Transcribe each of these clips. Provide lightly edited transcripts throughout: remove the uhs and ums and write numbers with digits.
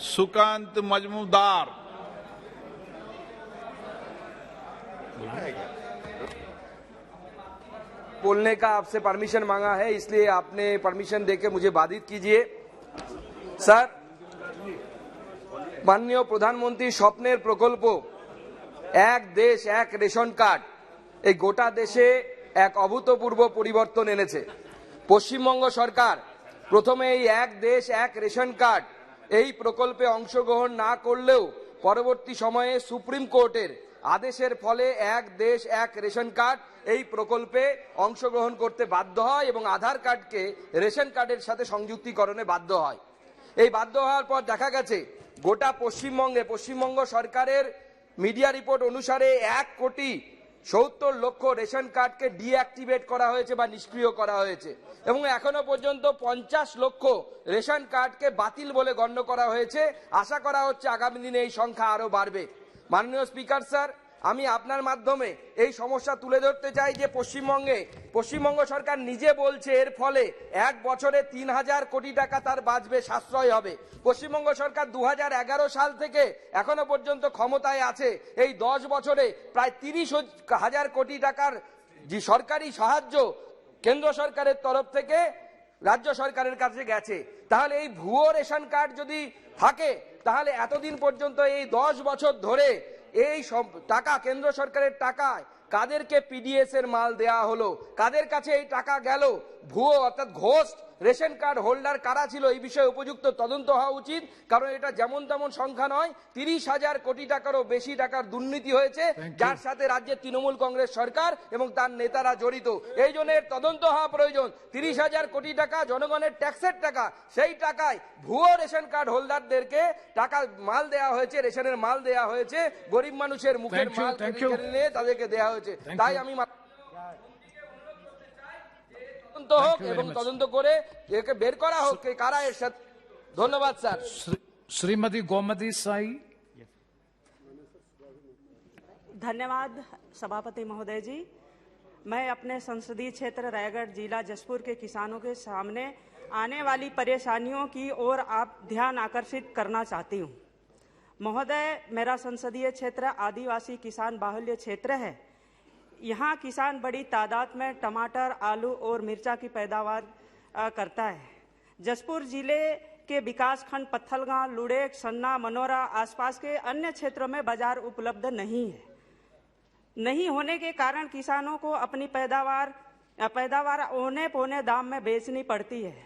सुकांत मजमूदार। बोलने का आपसे परमिशन मांगा है, इसलिए आपने परमिशन देके मुझे बाधित कीजिए। স্যার, মাননীয় প্রধানমন্ত্রী স্বপ্নের প্রকল্প এক দেশ এক রেশন কার্ড এই গোটা দেশে এক অভূতপূর্ব পরিবর্তন এনেছে। পশ্চিমবঙ্গ সরকার প্রথমে এই এক দেশ এক রেশন কার্ড এই প্রকল্পে অংশগ্রহণ না করলেও পরবর্তী সময়ে সুপ্রিম কোর্টের আদেশের ফলে এক দেশ এক রেশন কার্ড এই প্রকল্পে অংশগ্রহণ করতে বাধ্য হয় এবং আধার কার্ডকে রেশন কার্ডের সাথে সংযুক্তিকরণে বাধ্য হয়। এই বাধ্য হওয়ার পর দেখা গেছে গোটা পশ্চিমবঙ্গ সরকারের মিডিয়া রিপোর্ট অনুসারে 1,70,00,000 রেশন কার্ডকে ডিঅ্যাক্টিভেট করা হয়েছে বা নিষ্ক্রিয় করা হয়েছে এবং এখনো পর্যন্ত 50 লক্ষ রেশন কার্ডকে বাতিল বলে গণ্য করা হয়েছে। আশা করা হচ্ছে আগামী দিনে এই সংখ্যা আরো বাড়বে। মাননীয় স্পিকার স্যার, আমি আপনার মাধ্যমে এই সমস্যা তুলে ধরতে চাই যে পশ্চিমবঙ্গ সরকার নিজে বলছে এর ফলে এক বছরে 3,000 কোটি টাকা তার বাঁচবে, সাশ্রয় হবে। পশ্চিমবঙ্গ সরকার 2011 সাল থেকে এখনো পর্যন্ত ক্ষমতায় আছে, এই 10 বছরে প্রায় 30,000 কোটি টাকার যে সরকারি সাহায্য কেন্দ্র সরকারের তরফ থেকে রাজ্য সরকারের কাছে গেছে। তাহলে এই ভুয়ো রেশন কার্ড যদি থাকে তাহলে এতদিন পর্যন্ত এই 10 বছর ধরে এই সব টাকা কেন্দ্র সরকারের টাকায় কাদেরকে পিডিএস এর মাল দেয়া হলো, কাদের কাছে এই টাকা গেল, ভুয়ো অর্থাৎ ঘোস্ট রেশন কার্ড হোল্ডার কারা ছিল এই বিষয়ে উপযুক্ত তদন্ত হওয়া উচিত। কারণ এটা যেমন তেমন সংখ্যা নয়, 30,000 কোটি টাকারও বেশি টাকার দুর্নীতি হয়েছে যার সাথে রাজ্যের তৃণমূল কংগ্রেস সরকার এবং তার নেতারা জড়িত। এই জন্য এর তদন্ত হওয়া প্রয়োজন। 30,000 কোটি টাকা জনগণের ট্যাক্সের টাকা, সেই টাকায় ভুয়ো রেশন কার্ড হোল্ডারদেরকে টাকা মাল দেওয়া হয়েছে, রেশনের মাল দেওয়া হয়েছে, গরিব মানুষের মুখের মাল কেড়ে নিয়ে তাদেরকে দেওয়া হয়েছে। তাই আমি হোক এবং তদন্ত করে একে বের করা হোক কারা এর সাথে। ধন্যবাদ স্যার। श्रीमती गोमती साई। धन्यवाद सभापति महोदय जी। मैं अपने संसदीय क्षेत्र रायगढ़ जिला जशपुर के किसानों के सामने आने वाली परेशानियों की ओर आप ध्यान आकर्षित करना चाहती हूँ। महोदय, मेरा संसदीय क्षेत्र आदिवासी किसान बाहुल्य क्षेत्र है। यहाँ किसान बड़ी तादाद में टमाटर, आलू और मिर्चा की पैदावार करता है। जशपुर जिले के विकास खंड पत्थलगांव, लुड़ेक, सन्ना, मनोरा आसपास के अन्य क्षेत्रों में बाजार उपलब्ध नहीं है। नहीं होने के कारण किसानों को अपनी पैदावार औने पौने दाम में बेचनी पड़ती है,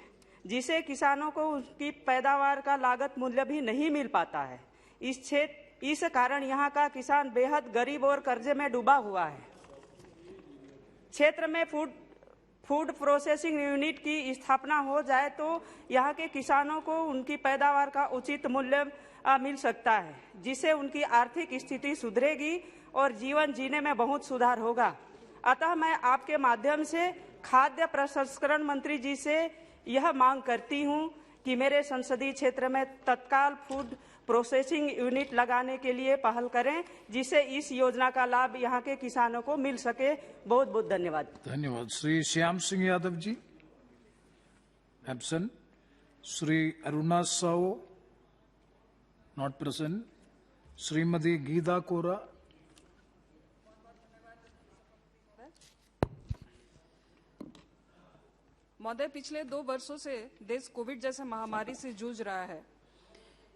जिसे किसानों को उसकी पैदावार का लागत मूल्य भी नहीं मिल पाता है। इस कारण यहाँ का किसान बेहद गरीब और कर्जे में डूबा हुआ है। क्षेत्र में फूड प्रोसेसिंग यूनिट की स्थापना हो जाए तो यहाँ के किसानों को उनकी पैदावार का उचित मूल्य मिल सकता है, जिससे उनकी आर्थिक स्थिति सुधरेगी और जीवन जीने में बहुत सुधार होगा। अतः मैं आपके माध्यम से खाद्य प्रसंस्करण मंत्री जी से यह मांग करती हूँ कि मेरे संसदीय क्षेत्र में तत्काल फूड प्रोसेसिंग यूनिट लगाने के लिए पहल करें, जिससे इस योजना का लाभ यहाँ के किसानों को मिल सके। बहुत बहुत धन्यवाद। धन्यवाद। Shri Shyam Singh Yadav ji absent. Shri Aruna Sahu not present. Shrimati Geeta Kora. महोदय, पिछले 2 वर्षों से देश कोविड जैसे महामारी से जूझ रहा है।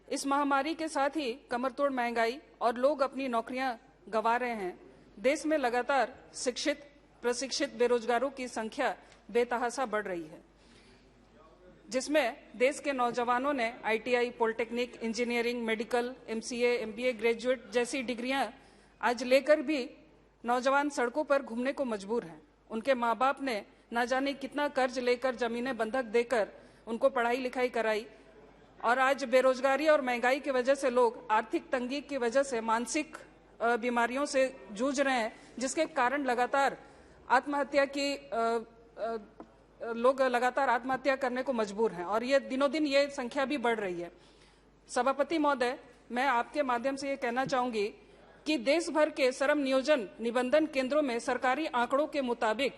इस महामारी के साथ ही कमरतोड़ महंगाई और लोग अपनी नौकरियां गंवा रहे हैं। देश में लगातार शिक्षित प्रशिक्षित बेरोजगारों की संख्या बेतहाशा बढ़ रही है, जिसमें देश के नौजवानों ने ITI, polytechnic, engineering, medical, MCA, MBA graduate जैसी डिग्रियां आज लेकर भी नौजवान सड़कों पर घूमने को मजबूर हैं। उनके माँ बाप ने न जाने कितना कर्ज लेकर जमीनें बंधक देकर उनको पढ़ाई लिखाई कराई और आज बेरोजगारी और महंगाई की वजह से लोग आर्थिक तंगी की वजह से मानसिक बीमारियों से जूझ रहे हैं, जिसके कारण लगातार आत्महत्या करने को मजबूर हैं और ये दिनों दिन ये संख्या भी बढ़ रही है। सभापति महोदय, मैं आपके माध्यम से ये कहना चाहूंगी कि देश भर के श्रम नियोजन निबंधन केंद्रों में सरकारी आंकड़ों के मुताबिक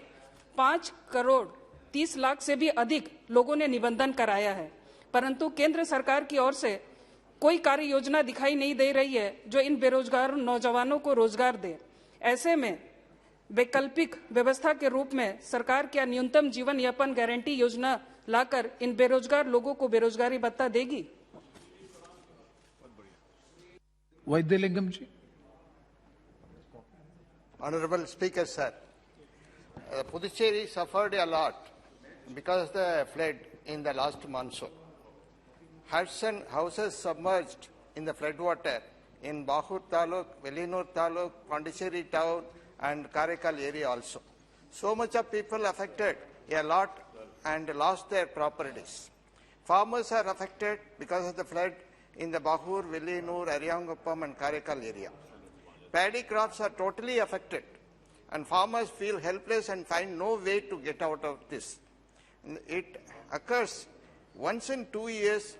5,30,00,000 से भी अधिक लोगों ने निबंधन कराया है, परंतु केंद्र सरकार की ओर से कोई कार्य योजना दिखाई नहीं दे रही है जो इन बेरोजगार नौजवानों को रोजगार दे। ऐसे में वैकल्पिक व्यवस्था के रूप में सरकार क्या न्यूनतम जीवन यापन गारंटी योजना लाकर इन बेरोजगार लोगों को बेरोजगारी भत्ता देगी? वैद्यलिंगम जी। Honorable Speaker, sir, Puducherry suffered a lot because of the flood in the last monsoon. Houses submerged in the floodwater in Bahur Taluk, Velinur Taluk, Pondicherry town and Karaikal area also. So much of people affected a lot and lost their properties. Farmers are affected because of the flood in the Bahur, Velinur, Ariyanguppam and Karaikal area. Paddy crops are totally affected and farmers feel helpless and find no way to get out of this. It occurs once in 2 years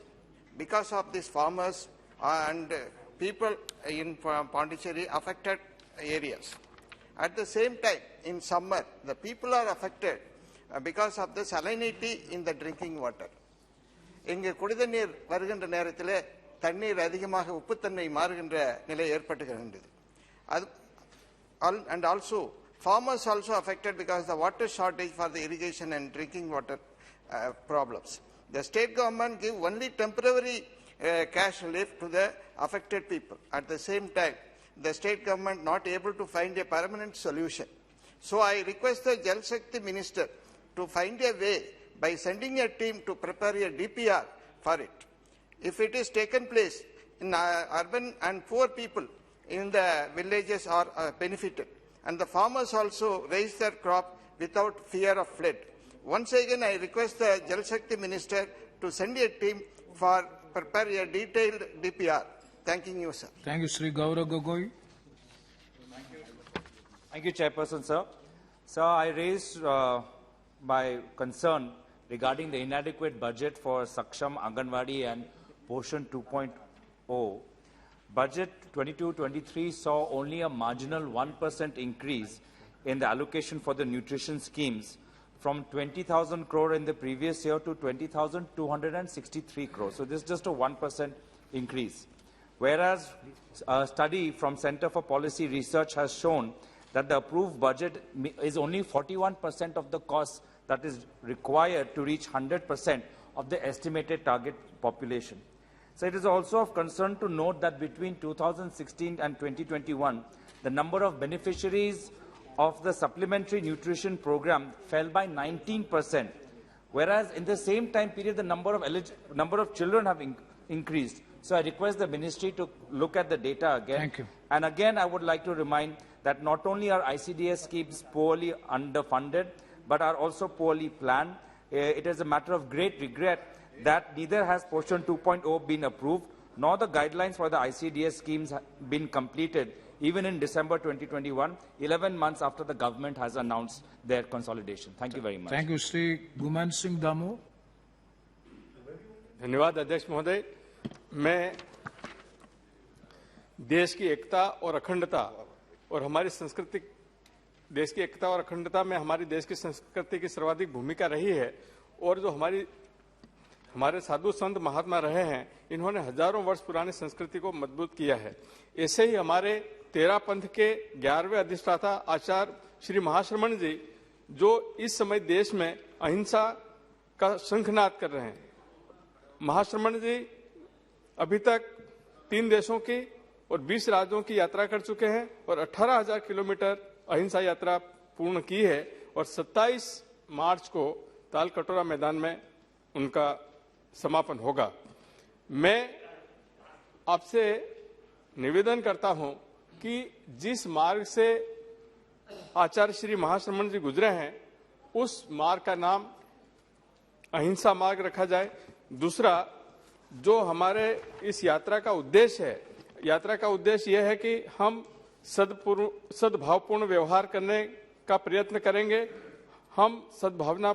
because of these farmers and people in Pondicherry affected areas. At the same time, in summer, the people are affected because of the salinity in the drinking water. இங்கு குடித நீர் வருகின்ற நேரத்தில் தண்ணீர் அதிகமாக உப்புத்தன்மை மாறுகின்ற நிலை ஏற்பட்டுகின்றது. And also farmers also affected because of the water shortage for the irrigation and drinking water problems. The state government give only temporary cash relief to the affected people. At the same time, the state government not able to find a permanent solution. So I request the Jal Shakti Minister to find a way by sending a team to prepare a DPR for it. If it is taken place in urban and poor people in the villages are benefited, and the farmers also raise their crop without fear of flood. Once again, I request the Jal Shakti Minister to send a team for prepare a detailed DPR. Thanking you, sir. Thank you, Sri Gaurav Gogoi. Thank you, Chairperson, sir. Sir, I raised my concern regarding the inadequate budget for Saksham, Anganwadi and Poshan 2.0. Budget 22-23 saw only a marginal 1% increase in the allocation for the nutrition schemes from 20,000 crore in the previous year to 20,263 crore. So this is just a 1% increase. Whereas a study from Center for Policy Research has shown that the approved budget is only 41% of the cost that is required to reach 100% of the estimated target population. So it is also of concern to note that between 2016 and 2021, the number of beneficiaries of the supplementary nutrition program fell by 19%, whereas in the same time period, the number of children have increased. So I request the ministry to look at the data again. Thank you. And again, I would like to remind that not only are ICDS schemes poorly underfunded, but are also poorly planned. It is a matter of great regret that neither has Poshan 2.0 been approved, nor the guidelines for the ICDS schemes been completed, even in December 2021, 11 months after the government has announced their consolidation. Thank you very much. Thank you, Sri Guman Singh Damu. धन्यवाद अध्यक्ष महोदय। मैं देश की एकता और अखंडता और हमारी संस्कृति, देश की एकता और अखंडता में हमारी देश की संस्कृति की सर्वाधिक भूमिका रही है और जो हमारे साधु संत महात्मा रहे हैं, इन्होंने हजारों वर्ष पुरानी संस्कृति को मजबूत किया है। ऐसे ही हमारे 13 पंथ के 11वें अधिष्ठाता आचार्य श्री महाश्रमण जी, जो इस समय देश में अहिंसा का शंखनाद कर रहे हैं। महाश्रमण जी अभी तक 3 देशों की और 20 राज्यों की यात्रा कर चुके हैं और 18,000 किलोमीटर अहिंसा यात्रा पूर्ण की है और 27 मार्च को तालकटोरा मैदान में उनका समापन होगा। मैं आपसे निवेदन करता हूं कि जिस मार्ग से आचार्य श्री महाश्रमण जी गुजरे हैं, उस मार्ग का नाम अहिंसा मार्ग रखा जाए। दूसरा, जो हमारे इस यात्रा का उद्देश्य है, यात्रा का उद्देश्य यह है कि हम सद्भावपूर्ण व्यवहार करने का प्रयत्न करेंगे, हम सद्भावना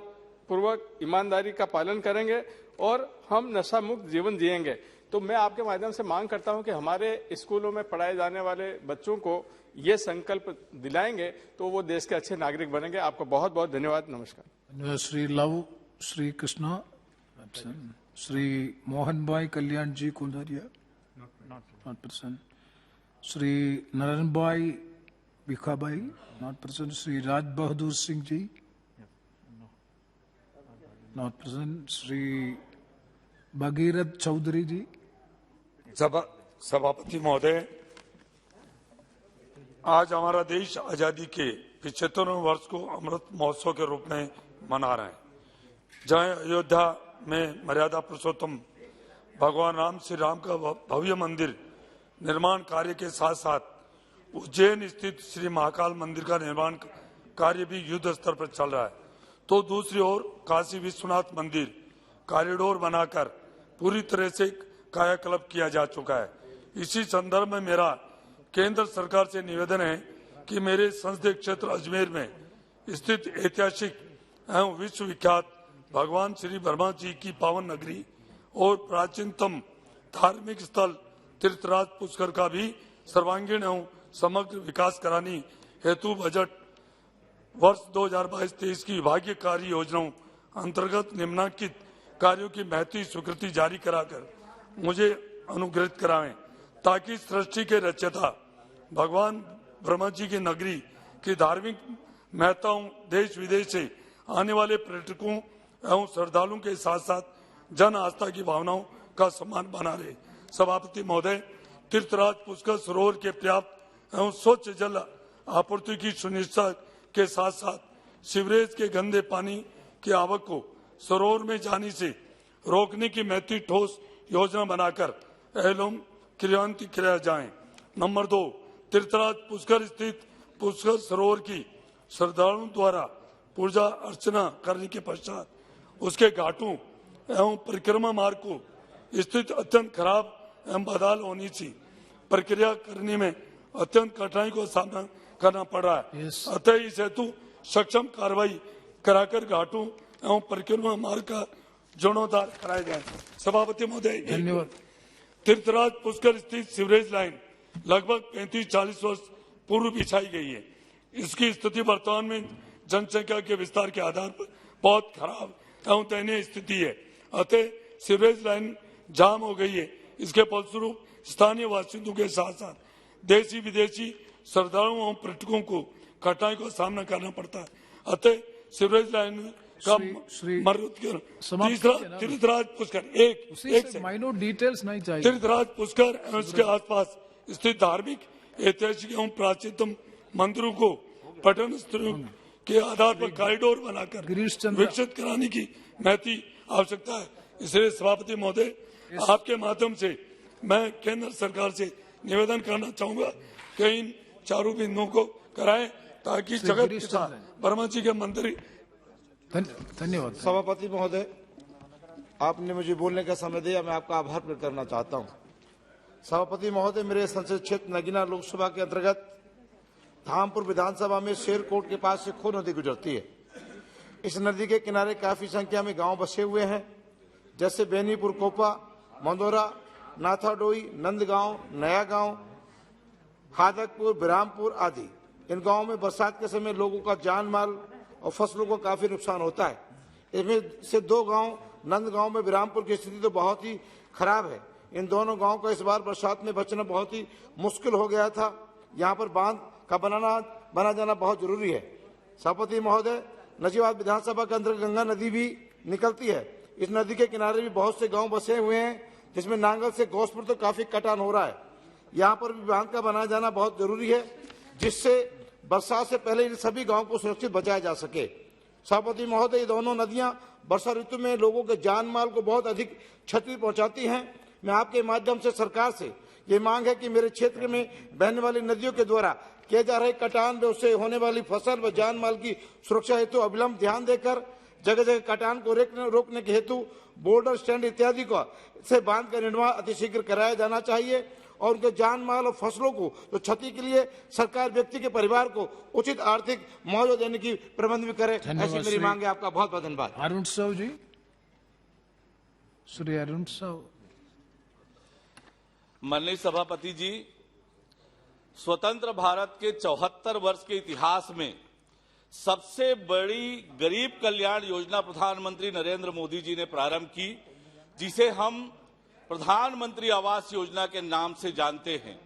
पूर्वक ईमानदारी का पालन करेंगे और हम नशा मुक्त जीवन जिएंगे। तो मैं आपके माध्यम से मांग करता हूं कि हमारे स्कूलों में पढ़ाए जाने वाले बच्चों को ये संकल्प दिलाएंगे तो वो देश के अच्छे नागरिक बनेंगे। आपको बहुत बहुत धन्यवाद। नमस्कार। श्री लव श्री कृष्णा, श्री मोहन भाई कल्याण जी Kundariya. not present. Shri Narayan Bhai Bhikhabhai, not present. Shri Raj Bahadur Singh Ji, not present. Shri Bhagirath Chaudhary Ji. सभापति महोदय, आज हमारा देश आजादी के 75वें वर्ष को अमृत महोत्सव के रूप में मना रहे हैं, जहाँ अयोध्या में मर्यादा पुरुषोत्तम भगवान राम श्री राम का भव्य मंदिर निर्माण कार्य के साथ साथ उज्जैन स्थित श्री महाकाल मंदिर का निर्माण कार्य भी युद्ध स्तर पर चल रहा है, तो दूसरी ओर काशी विश्वनाथ मंदिर कॉरिडोर बनाकर पूरी तरह से कायाकल्प किया जा चुका है। इसी संदर्भ में मेरा केंद्र सरकार से निवेदन है कि मेरे संसदीय क्षेत्र अजमेर में स्थित ऐतिहासिक एवं विश्व विख्यात भगवान श्री वर्मा जी की पावन नगरी और प्राचीनतम धार्मिक स्थल तीर्थराज पुष्कर का भी सर्वांगीण एवं समग्र विकास कराने हेतु बजट वर्ष 2022-23 की विभागीय कार्य योजनाओं अंतर्गत निम्नलिखित कार्यों की महती स्वीकृति जारी कराकर मुझे अनुग्रहित कराएं, ताकि सृष्टि के रचयिता भगवान ब्रह्मा जी की नगरी की धार्मिक महत्ताओं देश विदेश से आने वाले पर्यटकों एवं श्रद्धालुओं के साथ साथ जन आस्था की भावनाओं का सम्मान बना रहे। सभापति महोदय, तीर्थराज पुष्कर सरोवर के पर्याप्त एवं स्वच्छ जल आपूर्ति की सुनिश्चितता के साथ साथ सीवरेज के गंदे पानी की आवक को सरोवर में जाने से रोकने की महती ठोस योजना बनाकर एवं क्रियान्वित किया जाए। नंबर 2, तीर्थराज पुष्कर स्थित पुष्कर सरोवर की श्रद्धालुओं द्वारा पूजा अर्चना करने के पश्चात उसके घाटों एवं परिक्रमा मार्ग को स्थित अत्यंत खराब एवं बदहाल होने से प्रक्रिया करने में अत्यंत कठिनाई को सामना करना पड़ रहा है। अतः इस हेतु सक्षम कार्रवाई कराकर घाटों एवं परिक्रमा मार्ग का जीर्णोद्धार कराया जाए। सभापति महोदय, धन्यवाद। तीर्थराज पुष्कर स्थित सीवरेज लाइन लगभग 35-40 वर्ष पूर्व बिछाई गई है। इसकी स्थिति वर्तमान में जनसंख्या के विस्तार के आधार पर बहुत खराब एवं दयनीय स्थिति है। अतः सीवरेज लाइन जाम हो गई है। इसके फलस्वरूप स्थानीय वासियों के साथ साथ देशी विदेशी श्रद्धालुओं एवं पर्यटकों को कठिनाई का सामना करना पड़ता है। अतः सीवरेज लाइन का मरुत्कर तीसरा तीर्थराज पुष्कर एक माइनर डिटेल्स नहीं चाहिए। तीर्थराज पुष्कर एवं उसके आसपास स्थित धार्मिक ऐतिहासिक एवं प्राचीनतम मंदिरों को पर्यटन स्थलों के आधार पर कॉरिडोर बनाकर विकसित कराने की महती आवश्यकता है। इसलिए सभापति महोदय, आपके माध्यम से मैं केंद्र सरकार से निवेदन करना चाहूंगा कि इन चारों बिंदुओं को कराएं, ताकि जगत पिता वर्मा जी के मंदिर। धन्यवाद। सभापति महोदय, आपने मुझे बोलने का समय दिया, मैं आपका आभार प्रकट करना चाहता हूं। सभापति महोदय, मेरे संसदीय क्षेत्र नगीना लोकसभा के अंतर्गत धामपुर विधानसभा में शेरकोट के पास से खो नदी गुजरती है। इस नदी के किनारे काफी संख्या में गांव बसे हुए हैं, जैसे बेनीपुर कोपा, मंदोरा, नाथाडोई, नंदगांव, नया गांव, हादकपुर, बिरामपुर आदि। इन गांवों में बरसात के समय लोगों का जान माल और फसलों को काफी नुकसान होता है। इसमें से 2 गांव नंदगांव में बिरामपुर की स्थिति तो बहुत ही खराब है। इन दोनों गांवों का इस बार बरसात में बचना बहुत ही मुश्किल हो गया था। यहाँ पर बांध का बना जाना बहुत जरूरी है। सभापति महोदय, नजीबाद विधानसभा के अंतर्गत गंगा नदी भी निकलती है। इस नदी के किनारे भी बहुत से गांव बसे हुए हैं, जिसमें नांगल से घोषपुर तो काफी कटान हो रहा है। यहाँ पर भी बांध का बना जाना बहुत जरूरी है, जिससे बरसात से पहले इन सभी गांवों को सुरक्षित बचाया जा सके। सभापति महोदय, ये दोनों नदियां वर्षा ऋतु में लोगों के जान माल को बहुत अधिक क्षति पहुंचाती हैं। मैं आपके माध्यम से सरकार से ये मांग है कि मेरे क्षेत्र में बहने वाली नदियों के द्वारा किए जा रहे कटान में उससे होने वाली फसल व जान माल की सुरक्षा हेतु अविलंब ध्यान देकर जगह जगह कटान को रोकने के हेतु बोर्डर स्टैंड इत्यादि को से बांध का निर्माण अतिशीघ्र कराया जाना चाहिए और उनके जान माल और फसलों को जो क्षति के लिए सरकार व्यक्ति के परिवार को उचित आर्थिक मुआवजा देने की प्रबंध भी करे। ऐसी मेरी मांग है। आपका बहुत बहुत धन्यवाद। अरुण साहु जी, श्री अरुण साहु। माननीय सभापति जी, स्वतंत्र भारत के 74 वर्ष के इतिहास में सबसे बड़ी गरीब कल्याण योजना प्रधानमंत्री नरेंद्र मोदी जी ने प्रारंभ की, जिसे हम प्रधानमंत्री आवास योजना के नाम से जानते हैं।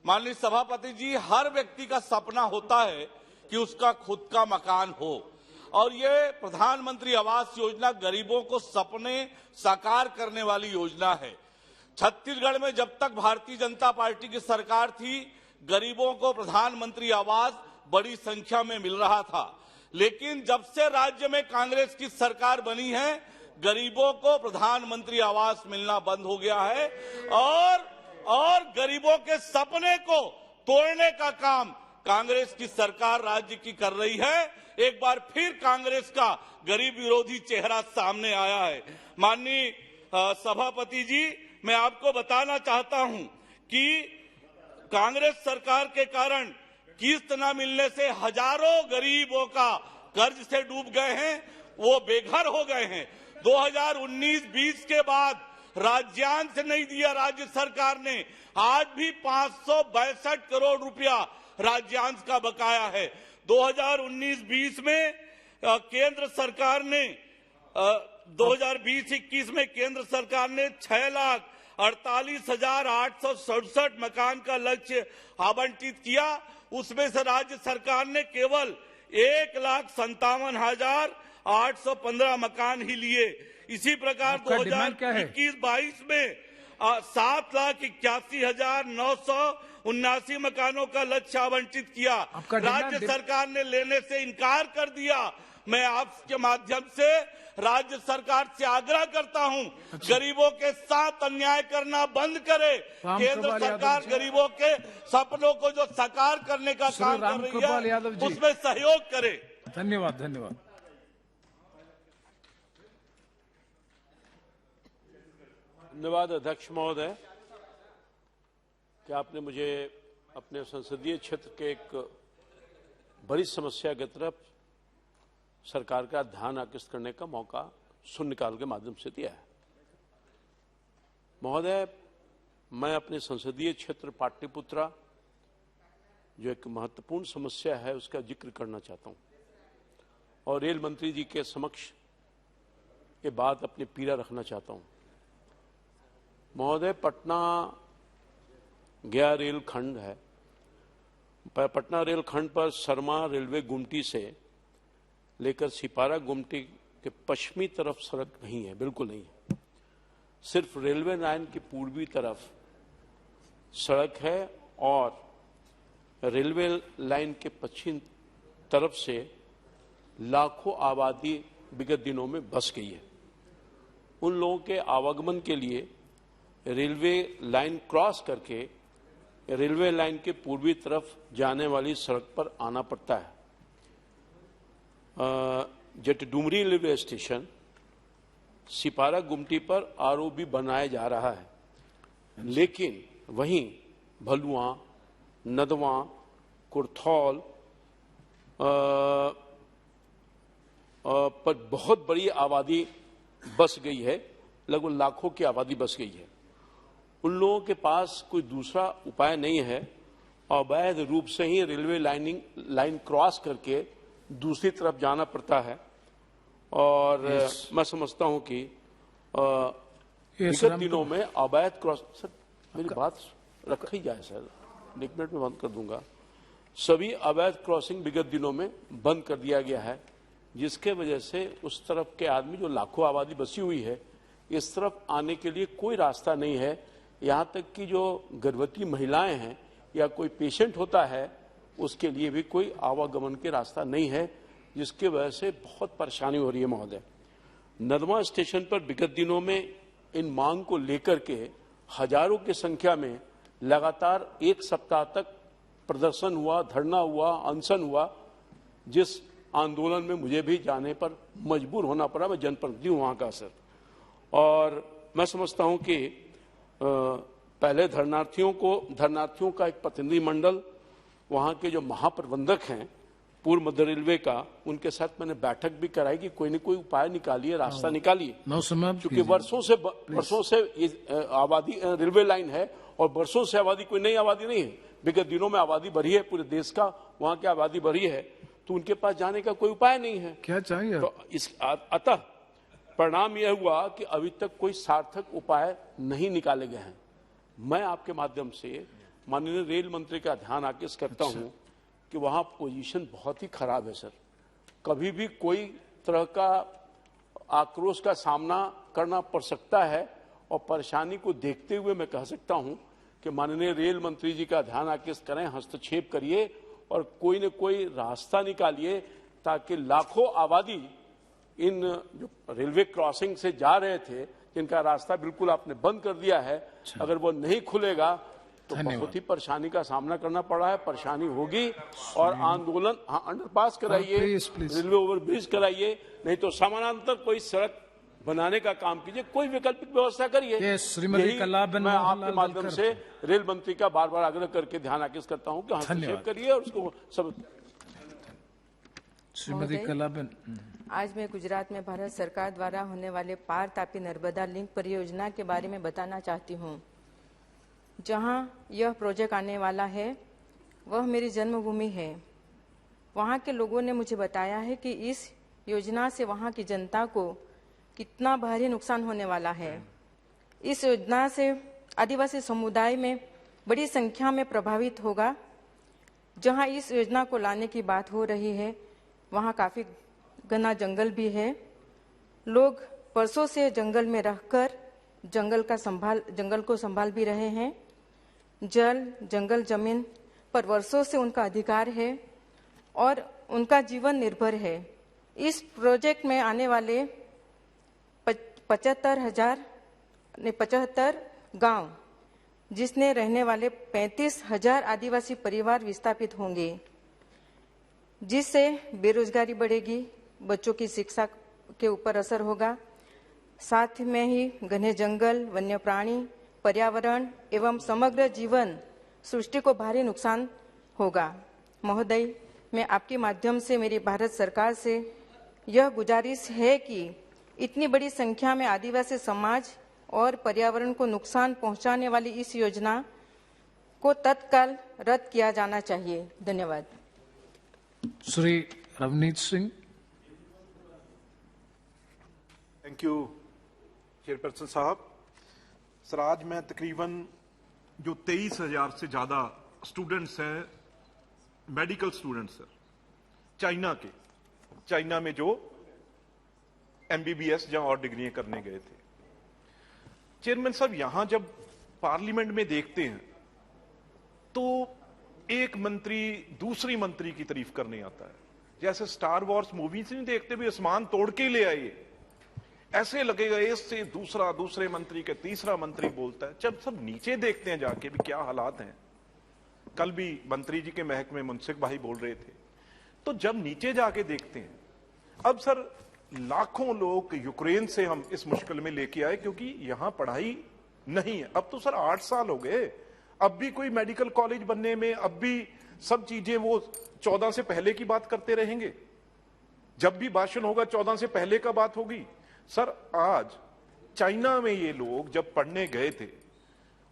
माननीय सभापति जी, हर व्यक्ति का सपना होता है कि उसका खुद का मकान हो, और ये प्रधानमंत्री आवास योजना गरीबों को सपने साकार करने वाली योजना है। छत्तीसगढ़ में जब तक भारतीय जनता पार्टी की सरकार थी, गरीबों को प्रधानमंत्री आवास बड़ी संख्या में मिल रहा था, लेकिन जब से राज्य में कांग्रेस की सरकार बनी है, गरीबों को प्रधानमंत्री आवास मिलना बंद हो गया है और गरीबों के सपने को तोड़ने का काम कांग्रेस की सरकार राज्य की कर रही है। एक बार फिर कांग्रेस का गरीब विरोधी चेहरा सामने आया है। माननीय सभापति जी, मैं आपको बताना चाहता हूं कि कांग्रेस सरकार के कारण किस्त न मिलने से हजारों गरीबों का कर्ज से डूब गए हैं, वो बेघर हो गए हैं। 2019-20 के बाद राज्यांश नहीं दिया राज्य सरकार ने, आज भी 562 करोड़ रुपया राज्यांश का बकाया है। 2019-20 में केंद्र सरकार ने 2020-21 में केंद्र सरकार ने 6,48,867 मकान का लक्ष्य आवंटित किया। उसमें से राज्य सरकार ने केवल 1,57,815 मकान ही लिए। इसी प्रकार 2021-22 में 7,81,979 मकानों का लक्ष्य आवंटित किया। राज्य सरकार ने लेने से इनकार कर दिया। मैं आपके माध्यम से राज्य सरकार से आग्रह करता हूं, गरीबों के साथ अन्याय करना बंद करे। केंद्र सरकार गरीबों के सपनों को जो साकार करने का काम कर रही है, उसमें सहयोग करे। धन्यवाद। धन्यवाद। धन्यवाद अध्यक्ष महोदय कि आपने मुझे अपने संसदीय क्षेत्र के एक बड़ी समस्या की तरफ सरकार का ध्यान आकृष्ट करने का मौका शून्यकाल के माध्यम से दिया है। महोदय, मैं अपने संसदीय क्षेत्र पाटलिपुत्रा, जो एक महत्वपूर्ण समस्या है, उसका जिक्र करना चाहता हूं और रेल मंत्री जी के समक्ष ये बात अपनी पीड़ा रखना चाहता हूं। महोदय, पटना गया रेल खंड है। पटना रेल खंड पर शर्मा रेलवे गुमटी से लेकर सिपारा गुमटी के पश्चिमी तरफ सड़क नहीं है, बिल्कुल नहीं है। सिर्फ रेलवे लाइन की पूर्वी तरफ सड़क है और रेलवे लाइन के पश्चिम तरफ से लाखों आबादी विगत दिनों में बस गई है। उन लोगों के आवागमन के लिए रेलवे लाइन क्रॉस करके रेलवे लाइन के पूर्वी तरफ जाने वाली सड़क पर आना पड़ता है। जटडुमरी रेलवे स्टेशन सिपारा गुमटी पर आरओबी बनाया जा रहा है, लेकिन वहीं भलुआ, नदवा, कुर्थौल पर बहुत बड़ी आबादी बस गई है, लगभग लाखों की आबादी बस गई है। उन लोगों के पास कोई दूसरा उपाय नहीं है, अवैध रूप से ही रेलवे लाइन क्रॉस करके दूसरी तरफ जाना पड़ता है। और मैं समझता हूं कि विगत दिनों में अवैध क्रॉस, सर मेरी बात रखी जाए सर, 1 मिनट में बंद कर दूंगा। सभी अवैध क्रॉसिंग विगत दिनों में बंद कर दिया गया है, जिसके वजह से उस तरफ के आदमी, जो लाखों आबादी बसी हुई है, इस तरफ आने के लिए कोई रास्ता नहीं है। यहां तक कि जो गर्भवती महिलाएं हैं या कोई पेशेंट होता है, उसके लिए भी कोई आवागमन के रास्ता नहीं है, जिसकी वजह से बहुत परेशानी हो रही है। महोदय, नदवा स्टेशन पर विगत दिनों में इन मांग को लेकर के हजारों की संख्या में लगातार 1 सप्ताह तक प्रदर्शन हुआ, धरना हुआ, अनशन हुआ, जिस आंदोलन में मुझे भी जाने पर मजबूर होना पड़ा। मैं जनप्रतिनिधि हूं वहां का सर, और मैं समझता हूं कि पहले धरनार्थियों का एक प्रतिनिधि मंडल, वहां के जो महाप्रबंधक हैं पूर्व मध्य रेलवे का, उनके साथ मैंने बैठक भी कराई कि कोई न कोई उपाय निकालिए, रास्ता निकालिए, क्योंकि वर्षों से आबादी रेलवे लाइन है और वर्षों से आबादी, कोई नई आबादी नहीं है। विगत दिनों में आबादी बढ़ी है, पूरे देश का वहां की आबादी बढ़ी है, तो उनके पास जाने का कोई उपाय नहीं है। क्या चाहिए? तो अतः परिणाम यह हुआ कि अभी तक कोई सार्थक उपाय नहीं निकाले गए हैं। मैं आपके माध्यम से माननीय रेल मंत्री का ध्यान आकृष्ट करता हूं कि वहां पोजीशन बहुत ही खराब है सर। कभी भी कोई तरह का आक्रोश का सामना करना पड़ सकता है और परेशानी को देखते हुए मैं कह सकता हूं कि माननीय रेल मंत्री जी का ध्यान आकृष्ट करें, हस्तक्षेप करिए और कोई न कोई रास्ता निकालिए ताकि लाखों आबादी इन जो रेलवे क्रॉसिंग से जा रहे थे, जिनका रास्ता बिल्कुल आपने बंद कर दिया है, अगर वो नहीं खुलेगा तो बहुत ही परेशानी का सामना करना पड़ रहा है। परेशानी होगी और आंदोलन, हाँ, अंडरपास कराइए, रेलवे ओवरब्रिज कराइए, नहीं तो समानांतर कोई सड़क बनाने का काम कीजिए, कोई वैकल्पिक व्यवस्था करिए। मैं आपके माध्यम से रेल मंत्री का बार बार आग्रह करके ध्यान आकृष्ट करता हूं कि हस्तक्षेप करिए और उसको सब। श्रीमती कलाबेन, आज मैं गुजरात में भारत सरकार द्वारा होने वाले पार तापी नर्मदा लिंक परियोजना के बारे में बताना चाहती हूँ। जहाँ यह प्रोजेक्ट आने वाला है वह मेरी जन्मभूमि है। वहाँ के लोगों ने मुझे बताया है कि इस योजना से वहाँ की जनता को कितना भारी नुकसान होने वाला है। इस योजना से आदिवासी समुदाय में बड़ी संख्या में प्रभावित होगा। जहाँ इस योजना को लाने की बात हो रही है वहाँ काफ़ी घना जंगल भी है। लोग वर्षों से जंगल में रहकर जंगल को संभाल भी रहे हैं। जल, जंगल, जमीन पर वर्षों से उनका अधिकार है और उनका जीवन निर्भर है। इस प्रोजेक्ट में आने वाले 75 गांव, जिसने रहने वाले 35,000 आदिवासी परिवार विस्थापित होंगे, जिससे बेरोजगारी बढ़ेगी, बच्चों की शिक्षा के ऊपर असर होगा, साथ में ही घने जंगल, वन्य प्राणी, पर्यावरण एवं समग्र जीवन सृष्टि को भारी नुकसान होगा। महोदय, मैं आपके माध्यम से मेरी भारत सरकार से यह गुजारिश है कि इतनी बड़ी संख्या में आदिवासी समाज और पर्यावरण को नुकसान पहुंचाने वाली इस योजना को तत्काल रद्द किया जाना चाहिए। धन्यवाद। Shri Ravneet Singh. Thank you chairperson साहब। सर, आज मैं तकरीबन जो 23,000 से ज्यादा स्टूडेंट्स हैं, मेडिकल स्टूडेंट्स सर, चाइना में जो MBBS जहां और डिग्रियां करने गए थे। चेयरमैन साहब, यहां जब पार्लियामेंट में देखते हैं तो एक मंत्री दूसरी मंत्री की तारीफ करने आता है, जैसे स्टार वॉर्स मूवी से नहीं देखते भी आसमान तोड़ के ले आए, ऐसे लगेगा इससे दूसरा, दूसरे मंत्री के तीसरा मंत्री बोलता है। जब सब नीचे देखते हैं जाके भी क्या हालात हैं, कल भी मंत्री जी के महकमे मुंसिफ भाई बोल रहे थे, तो जब नीचे जाके देखते हैं, अब सर लाखों लोग यूक्रेन से हम इस मुश्किल में लेके आए क्योंकि यहां पढ़ाई नहीं है। अब तो सर 8 साल हो गए, अब भी कोई मेडिकल कॉलेज बनने में, अब भी सब चीजें वो 14 से पहले की बात करते रहेंगे। जब भी भाषण होगा 14 से पहले का बात होगी। सर, आज चाइना में ये लोग जब पढ़ने गए थे,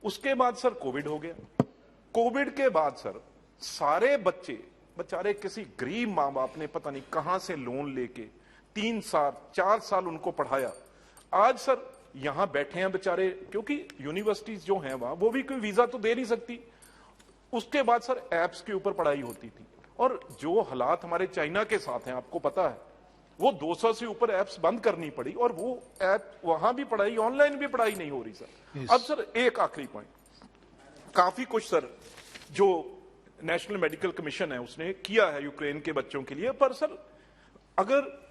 उसके बाद सर कोविड हो गया। कोविड के बाद सर सारे बच्चे बेचारे किसी गरीब मां बाप ने पता नहीं कहां से लोन लेके 3 साल 4 साल उनको पढ़ाया। आज सर यहां बैठे हैं बेचारे, क्योंकि यूनिवर्सिटीज जो हैं वहां वो भी कोई वीजा तो दे नहीं सकती। उसके बाद सर एप्स के ऊपर पढ़ाई होती थी, और जो हालात हमारे चाइना के साथ हैं आपको पता है, वो 200 से ऊपर एप्स बंद करनी पड़ी, और वो ऐप वहां भी पढ़ाई, ऑनलाइन भी पढ़ाई नहीं हो रही सर। अब सर एक आखिरी पॉइंट, काफी कुछ सर जो नेशनल मेडिकल कमीशन है उसने किया है यूक्रेन के बच्चों के लिए, पर सर अगर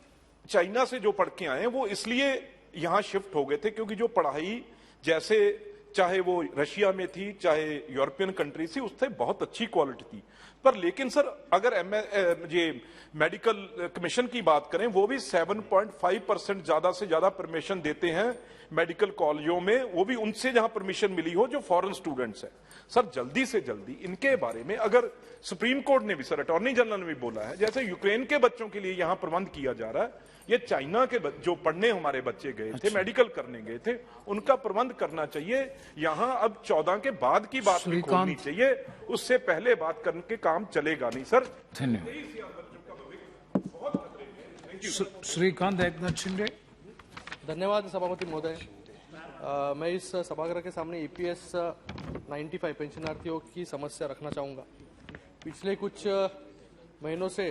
चाइना से जो पढ़ के आए वो इसलिए यहां शिफ्ट हो गए थे क्योंकि जो पढ़ाई जैसे चाहे वो रशिया में थी चाहे यूरोपियन कंट्री थी, उससे बहुत अच्छी क्वालिटी थी। पर लेकिन सर अगर ये मेडिकल कमीशन की बात करें, वो भी 7.5% ज्यादा से ज्यादा परमिशन देते हैं मेडिकल कॉलेजों में, वो भी उनसे जहां परमिशन मिली हो जो फॉरेन स्टूडेंट्स हैं। सर जल्दी से जल्दी इनके बारे में, अगर सुप्रीम कोर्ट ने भी, सर अटॉर्नी जनरल ने भी बोला है, जैसे यूक्रेन के बच्चों के लिए यहां प्रबंध किया जा रहा है, ये चाइना के जो पढ़ने हमारे बच्चे गए थे, मेडिकल करने गए थे, उनका प्रबंध करना चाहिए। यहां अब 14 के बाद की बात नहीं खोलनी चाहिए, उससे पहले बात करने के काम चलेगा नहीं सर। धन्यवाद। श्रीकांत एकनाथ शिंदे। धन्यवाद सभापति महोदय। मैं इस सभागृह के सामने ईपीएस 95 पेंशनार्थियों की समस्या रखना चाहूँगा। पिछले कुछ महीनों से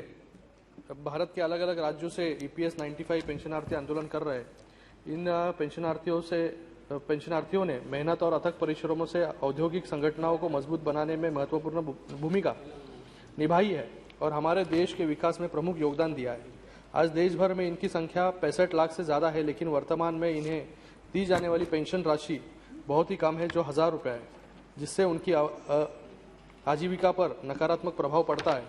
भारत के अलग अलग राज्यों से ईपीएस 95 पेंशनार्थी आंदोलन कर रहे हैं। इन पेंशनार्थियों ने मेहनत और अथक परिश्रमों से औद्योगिक संगठनों को मजबूत बनाने में महत्वपूर्ण भूमिका निभाई है और हमारे देश के विकास में प्रमुख योगदान दिया है। आज देश भर में इनकी संख्या 65 लाख से ज्यादा है, लेकिन वर्तमान में इन्हें दी जाने वाली पेंशन राशि बहुत ही कम है, जो 1000 रुपये है, जिससे उनकी आजीविका पर नकारात्मक प्रभाव पड़ता है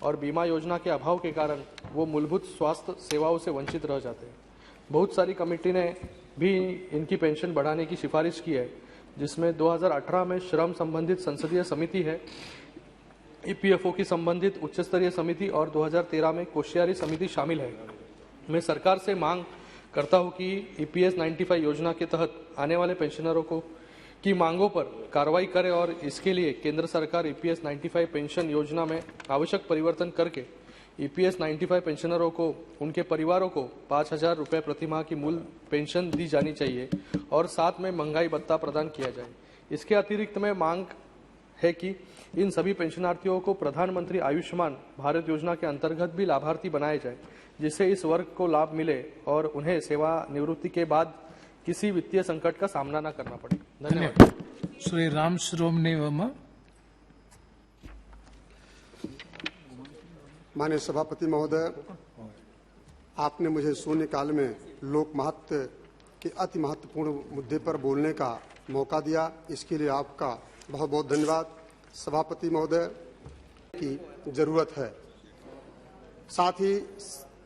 और बीमा योजना के अभाव के कारण वो मूलभूत स्वास्थ्य सेवाओं से वंचित रह जाते हैं। बहुत सारी कमेटी ने भी इनकी पेंशन बढ़ाने की सिफारिश की है, जिसमें 2018 में श्रम संबंधित संसदीय समिति है, ईपीएफओ की संबंधित उच्च स्तरीय समिति और 2013 में कोश्यारी समिति शामिल है। मैं सरकार से मांग करता हूं कि ईपीएस 95 योजना के तहत आने वाले पेंशनरों की मांगों पर कार्रवाई करे और इसके लिए केंद्र सरकार ईपीएस 95 पेंशन योजना में आवश्यक परिवर्तन करके ईपीएस 95 पेंशनरों को उनके परिवारों को 5000 रुपये प्रतिमाह की मूल पेंशन दी जानी चाहिए और साथ में महंगाई भत्ता प्रदान किया जाए। इसके अतिरिक्त में मांग है कि इन सभी पेंशनार्थियों को प्रधानमंत्री आयुष्मान भारत योजना के अंतर्गत भी लाभार्थी बनाया जाए, जिससे इस वर्ग को लाभ मिले और उन्हें सेवानिवृत्ति के बाद किसी वित्तीय संकट का सामना न करना पड़े। धन्यवाद। श्री राम श्रोमणी वर्मा। माननीय सभापति महोदय, आपने मुझे शून्यकाल में लोक महत्व के अति महत्वपूर्ण मुद्दे पर बोलने का मौका दिया, इसके लिए आपका बहुत बहुत धन्यवाद। सभापति महोदय की जरूरत है। साथ ही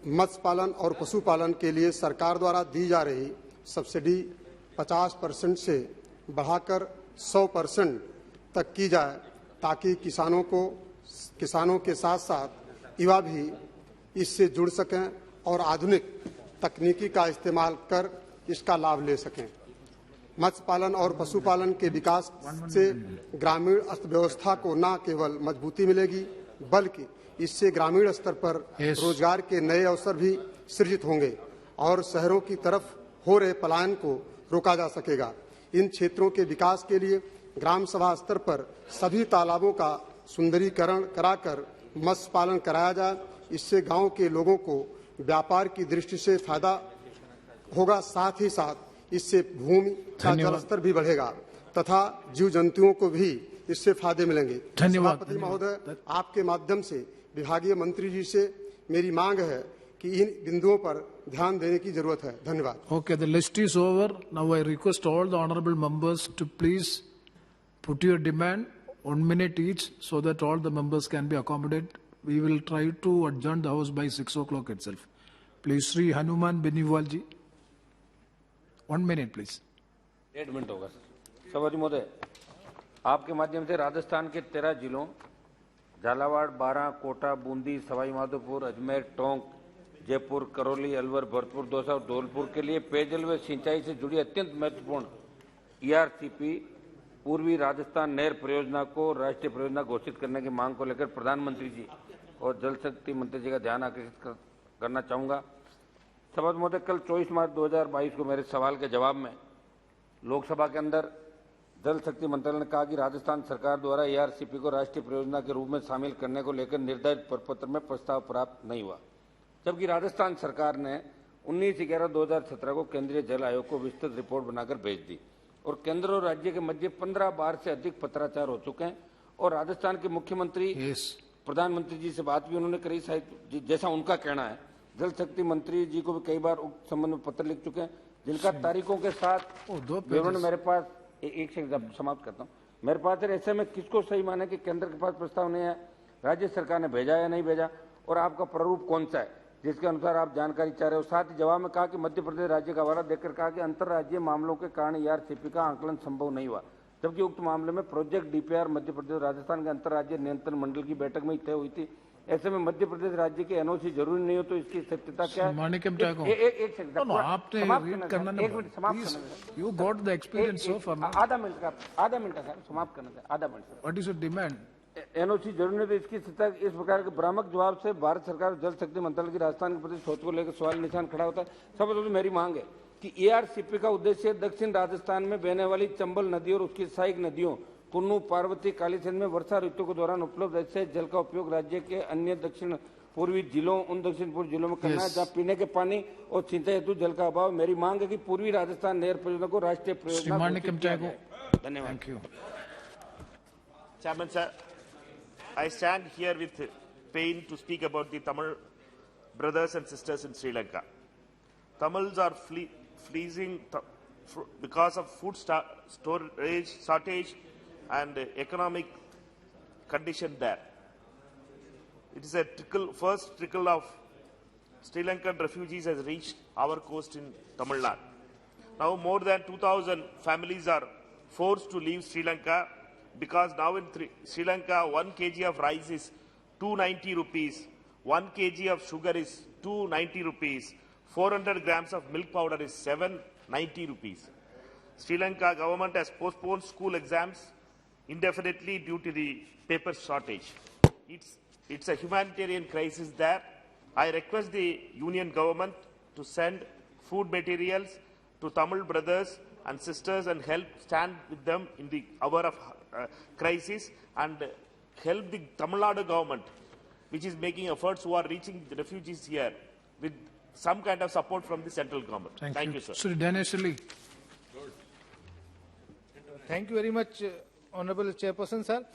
मत्स्य पालन और पशुपालन के लिए सरकार द्वारा दी जा रही सब्सिडी 50% से बढ़ाकर 100% तक की जाए, ताकि किसानों के साथ साथ युवा भी इससे जुड़ सकें और आधुनिक तकनीकी का इस्तेमाल कर इसका लाभ ले सकें। मत्स्य पालन और पशुपालन के विकास से ग्रामीण अर्थव्यवस्था को न केवल मजबूती मिलेगी, बल्कि इससे ग्रामीण स्तर पर रोजगार के नए अवसर भी सृजित होंगे और शहरों की तरफ हो रहे पलायन को रोका जा सकेगा। इन क्षेत्रों के विकास के लिए ग्राम सभा स्तर पर सभी तालाबों का सुंदरीकरण कराकर मत्स्य पालन कराया जाए। इससे गांव के लोगों को व्यापार की दृष्टि से फायदा होगा, साथ ही साथ इससे भूमि का जल स्तर भी बढ़ेगा तथा जीव जंतुओं को भी इससे फायदे मिलेंगे। सभापति महोदय, आपके माध्यम से विभागीय मंत्री जी से मेरी मांग है कि इन बिंदुओं पर ध्यान देने की जरूरत है। धन्यवाद। Okay, the list is over. Now I request all the honorable members to please put your demand 1 minute each, so that all the members can be accommodated. We will try to adjourn the house by 6 o'clock itself. Please, Sri Hanuman Beniwal ji. 1 minute, please. 1.5 minute होगा sir. सभापति महोदय, आपके माध्यम से राजस्थान के 13 जिलों झालावाड़, बारां, कोटा, बूंदी, सवाई माधोपुर, अजमेर, टोंक, जयपुर, करौली, अलवर, भरतपुर, दौसा और धौलपुर के लिए पेयजल व सिंचाई से जुड़ी अत्यंत महत्वपूर्ण ईआरसीपी पूर्वी राजस्थान नहर परियोजना को राष्ट्रीय परियोजना घोषित करने की मांग को लेकर प्रधानमंत्री जी और जल शक्ति मंत्री जी का ध्यान आकर्षित करना चाहूंगा। सभापति महोदय, कल 24 मार्च 2022 को मेरे सवाल के जवाब में लोकसभा के अंदर जल शक्ति मंत्रालय ने कहा कि राजस्थान सरकार द्वारा एआरसीपी को राष्ट्रीय परियोजना के रूप में शामिल करने को लेकर निर्धारित प्रपत्र में प्रस्ताव प्राप्त नहीं हुआ, जबकि राजस्थान सरकार ने 19/11/2017 को केंद्रीय जल आयोग को विस्तृत रिपोर्ट बनाकर भेज दी और केंद्र और राज्य के मध्य 15 बार से अधिक पत्राचार हो चुके हैं और राजस्थान के मुख्यमंत्री प्रधानमंत्री जी से बात भी उन्होंने करी, शायद जैसा उनका कहना है। जल शक्ति मंत्री जी को भी कई बार उक्त संबंध में पत्र लिख चुके हैं, जिनका तारीखों के साथ विवरण मेरे पास एक सेकंड समाप्त करता हूँ, मेरे पास है। ऐसे में किसको सही माने कि केंद्र के पास प्रस्ताव नहीं है, राज्य सरकार ने भेजा या नहीं भेजा, और आपका प्रारूप कौन सा है जिसके अनुसार आप जानकारी चाह रहे हो। साथ ही जवाब में कहा कि मध्य प्रदेश राज्य का हवाला देकर कहा कि अंतर्राज्यीय मामलों के कारण ईआरसीपी का आंकलन संभव नहीं हुआ, जबकि उक्त मामले में प्रोजेक्ट डीपीआर मध्य प्रदेश राजस्थान के अंतर्राज्यीय नियंत्रण मंडल की बैठक में तय हुई थी। ऐसे में मध्य प्रदेश राज्य की एनओसी जरूरी नहीं हो तो इसकी सत्यता क्या है? एक second, You got the experience so far. आधा मिनट सर, समाप्त करना है, आधा minute. What is your demand? NOC जरूरी नहीं तो इसकी सत्ता इस प्रकार के भ्रामक जवाब से भारत सरकार जल शक्ति मंत्रालय की राजस्थान के प्रति सोच को लेकर सवाल निशान खड़ा होता है। सब तो मेरी मांग है कि एआरसीपी का उद्देश्य दक्षिण राजस्थान में बहने वाली चंबल नदी और उसकी सहायक नदियों कुन्नू, पार्वती, कालीसिंध में वर्षा ऋतु के दौरान उपलब्ध ऐसे जल का उपयोग राज्य के अन्य दक्षिण पूर्वी जिलों उन दक्षिण पूर्वी जिलों में करना है जहाँ पीने के पानी और सिंचाई हेतु जल का अभाव। मेरी मांग है कि पूर्वी राजस्थान नहर परियोजना को राष्ट्रीय परियोजना घोषित किया जाए। धन्यवाद। Chairman sir, I stand here with pain to speak about the Tamil brothers and sisters in Sri Lanka. Tamils are fleeing because of food storage shortage and economic condition there. It is a first trickle of Sri Lankan refugees has reached our coast in Tamil Nadu. Now more than 2,000 families are forced to leave Sri Lanka because now in Sri Lanka 1 kg of rice is 290 rupees, 1 kg of sugar is 290 rupees, 400 grams of milk powder is 790 rupees. Sri Lanka government has postponed school exams indefinitely due to the paper shortage. It's a humanitarian crisis there. I request the union government to send food materials to Tamil brothers and sisters and help stand with them in the hour of crisis and help the Tamil Nadu government, which is making efforts who are reaching the refugees here with some kind of support from the central government. Thank you, sir. Sri Danesh Ali. Thank you very much honourable chairperson sir.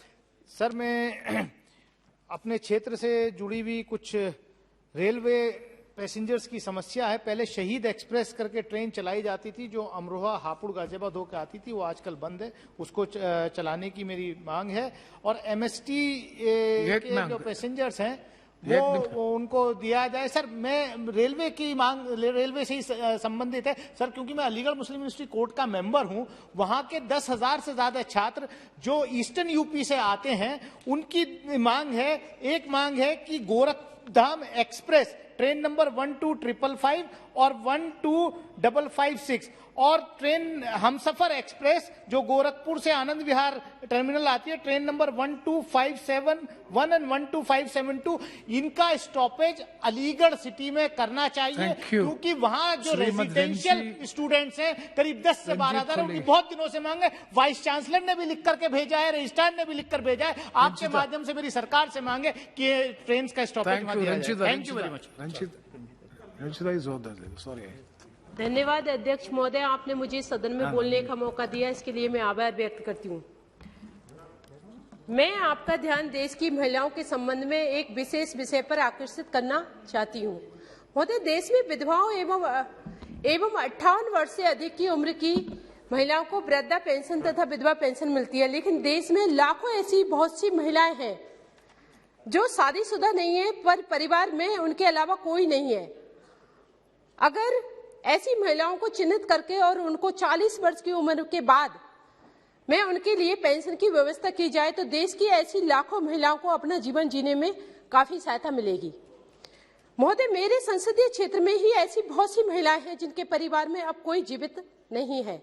Sir मैं अपने क्षेत्र से जुड़ी हुई कुछ railway passengers की समस्या है। पहले शहीद एक्सप्रेस करके ट्रेन चलाई जाती थी जो अमरोहा हापुड़ गाजियाबाद होकर आती थी, वो आजकल बंद है, उसको चलाने की मेरी मांग है। और एमएसटी के जो पैसेंजर्स हैं वो उनको दिया जाए। सर मैं रेलवे की मांग रेलवे से ही संबंधित है सर, क्योंकि मैं अलीगढ़ मुस्लिम यूनिवर्सिटी कोर्ट का मेंबर हूं। वहां के 10,000 से ज्यादा छात्र जो ईस्टर्न यूपी से आते हैं उनकी मांग है, एक मांग है कि गोरखधाम एक्सप्रेस ट्रेन नंबर 12555 और 12556 और ट्रेन हमसफर एक्सप्रेस जो गोरखपुर से आनंद विहार टर्मिनल आती है ट्रेन नंबर 12571 एंड 12572, इनका स्टॉपेज अलीगढ़ सिटी में करना चाहिए क्योंकि वहां जो रेजिडेंशियल स्टूडेंट्स हैं करीब 10 से 12,000 उनकी बहुत दिनों से मांग है। वाइस चांसलर ने भी लिख करके भेजा है, रजिस्ट्रार ने भी लिख कर भेजा है। आपके माध्यम से मेरी सरकार से मांग है कि ट्रेन का स्टॉपेज वहां दिया जाए। Thank you very much. धन्यवाद अध्यक्ष महोदय, आपने मुझे सदन में बोलने का मौका दिया, इसके लिए मैं आभार व्यक्त करती हूँ। मैं आपका ध्यान देश की महिलाओं के संबंध में एक विशेष विषय पर आकर्षित करना चाहती हूँ। महोदय, देश में विधवाओं एवं 58 वर्ष से अधिक की उम्र की महिलाओं को वृद्धा पेंशन तथा विधवा पेंशन मिलती है, लेकिन देश में लाखों ऐसी बहुत सी महिलाएं हैं जो शादीशुदा नहीं है पर परिवार में उनके अलावा कोई नहीं है। अगर ऐसी महिलाओं को चिन्हित करके और उनको 40 वर्ष की उम्र के बाद में उनके लिए पेंशन की व्यवस्था की जाए तो देश की ऐसी लाखों महिलाओं को अपना जीवन जीने में काफी सहायता मिलेगी। महोदय, मेरे संसदीय क्षेत्र में ही ऐसी बहुत सी महिलाएं हैं जिनके परिवार में अब कोई जीवित नहीं है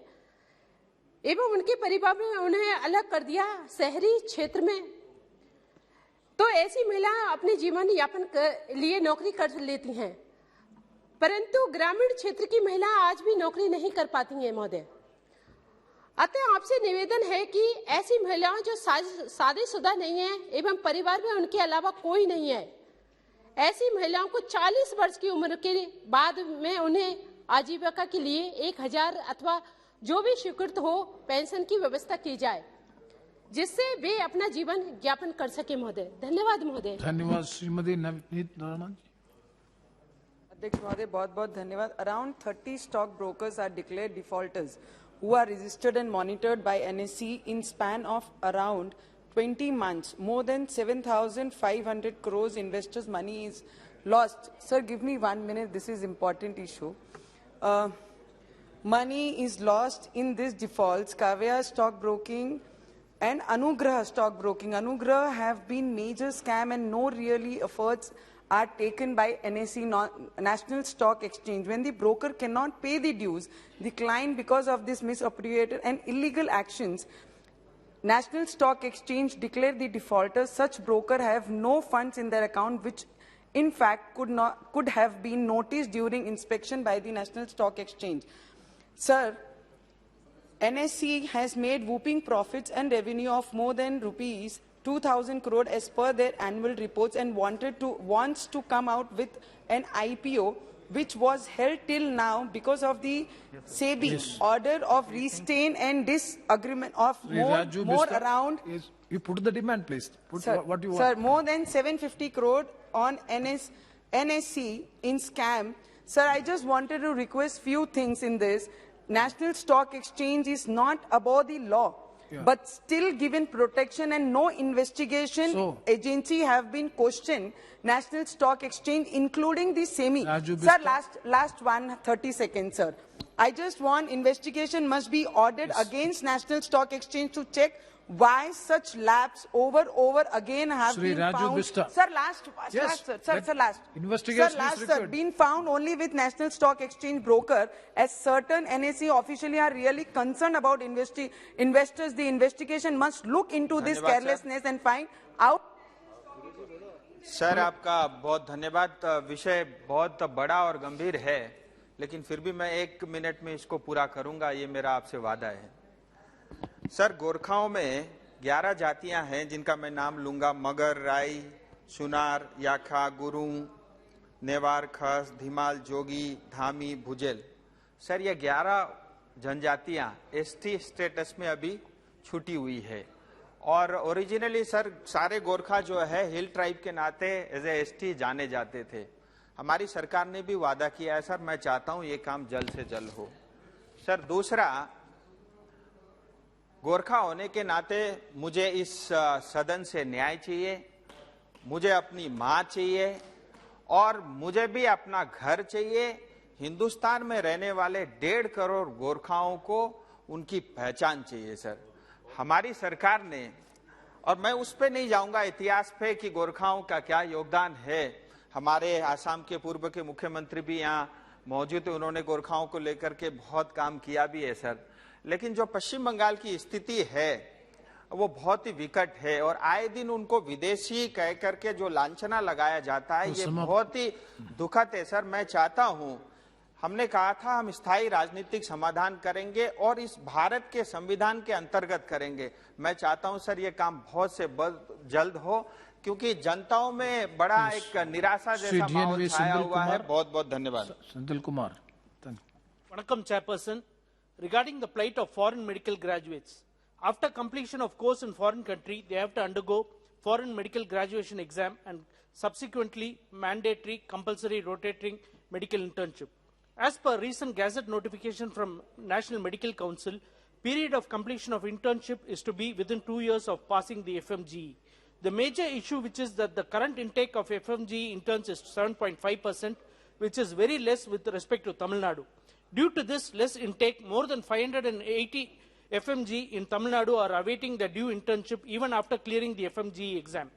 एवं उनके परिवार में उन्हें अलग कर दिया शहरी क्षेत्र में, तो ऐसी महिलाएं अपने जीवन यापन के लिए नौकरी कर लेती हैं, परंतु ग्रामीण क्षेत्र की महिला आज भी नौकरी नहीं कर पाती हैं महोदय। अतः आपसे निवेदन है कि ऐसी महिलाएं जो शादीशुदा नहीं है एवं परिवार में उनके अलावा कोई नहीं है, ऐसी महिलाओं को 40 वर्ष की उम्र के बाद में उन्हें आजीविका के लिए 1,000 अथवा जो भी स्वीकृत हो पेंशन की व्यवस्था की जाए जिससे वे अपना जीवन यापन कर सके महोदय। धन्यवाद महोदय। धन्यवाद। श्रीमती नवनीत नारायण। अध्यक्ष महोदय, बहुत बहुत धन्यवाद। Around 30 stock brokers are declared defaulters who are registered and monitored by NSE in span of around 20 months. More than 7,500 crores investors' money is lost. Sir, give me 1 minute. This is important issue. Money is lost in these defaults. Kavya Stock Broking and Anugraha Stock Broking. Anugraha have been major scam and no really efforts are taken by NSE, National Stock Exchange. When the broker cannot pay the dues, the client, because of this misappropriated and illegal actions, National Stock Exchange declare the defaulters. Such broker have no funds in their account, which in fact could have been noticed during inspection by the National Stock Exchange. Sir, NSC has made whooping profits and revenue of more than rupees 2,000 crore as per their annual reports and wants to come out with an IPO which was held till now because of the SEBI order of restraint and disagreement of more around. You put the demand, please. Put Sir, what you want. Sir, more than 750 crore on NSC in scam. Sir, I just wanted to request few things in this. National Stock Exchange is not above the law, but still given protection, and no investigation agency have been questioned National Stock Exchange, including the SEBI. Sir, last 30 seconds, sir. I just want investigation must be ordered against National Stock Exchange to check why such lapse over again have Shri been Raju found. Bista. Sir, last, Investigation is required. been found only with National Stock Exchange broker, as certain NSE officially are really concerned about investors. The investigation must look into this carelessness and find out. Sir, आपका बहुत धन्यवाद। विषय बहुत बड़ा और गंभीर है, लेकिन फिर भी मैं 1 मिनट में इसको पूरा करूंगा, ये मेरा आपसे वादा है। सर, गोरखाओं में 11 जातियां हैं जिनका मैं नाम लूंगा: मगर, राई, सुनार, याखा, गुरुंग, नेवार, खस, धीमाल, जोगी, धामी, भुजेल। सर, ये 11 जनजातियां एसटी स्टेटस में अभी छूटी हुई है, और ओरिजिनली सर सारे गोरखा जो है हिल ट्राइब के नाते एज ए एसटी जाने जाते थे। हमारी सरकार ने भी वादा किया है सर, मैं चाहता हूं ये काम जल्द से जल्द हो। सर, दूसरा, गोरखा होने के नाते मुझे इस सदन से न्याय चाहिए, मुझे अपनी मां चाहिए, और मुझे भी अपना घर चाहिए। हिंदुस्तान में रहने वाले 1.5 करोड़ गोरखाओं को उनकी पहचान चाहिए सर। हमारी सरकार ने, और मैं उस पे नहीं जाऊंगा इतिहास पे कि गोरखाओं का क्या योगदान है, हमारे आसाम के पूर्व के मुख्यमंत्री भी यहाँ मौजूद है, उन्होंने गोरखाओं को लेकर के बहुत काम किया भी है सर। लेकिन जो पश्चिम बंगाल की स्थिति है वो बहुत ही विकट है, और आए दिन उनको विदेशी कह करके जो लांछना लगाया जाता है, ये बहुत ही दुखद है सर। मैं चाहता हूं, हमने कहा था हम स्थायी राजनीतिक समाधान करेंगे और इस भारत के संविधान के अंतर्गत करेंगे। मैं चाहता हूं सर ये काम बहुत से जल्द हो, क्योंकि जनताओं में बड़ा एक निराशा जैसा माहौल छाया हुआ है। बहुत बहुत धन्यवाद। Senthil Kumar. Vanakkam, Chairperson. Regarding the plight of foreign medical graduates, after completion of course in foreign country, they have to undergo foreign medical graduation exam and subsequently mandatory compulsory rotating medical internship. As per recent Gazette notification from National Medical Council, period of completion of internship is to be within 2 years of passing the FMGE. The major issue, which is that the current intake of FMGE interns is 7.5%, which is very less with respect to Tamil Nadu. Due to this less intake, more than 580 FMG in Tamil Nadu are awaiting the due internship even after clearing the FMGE exam.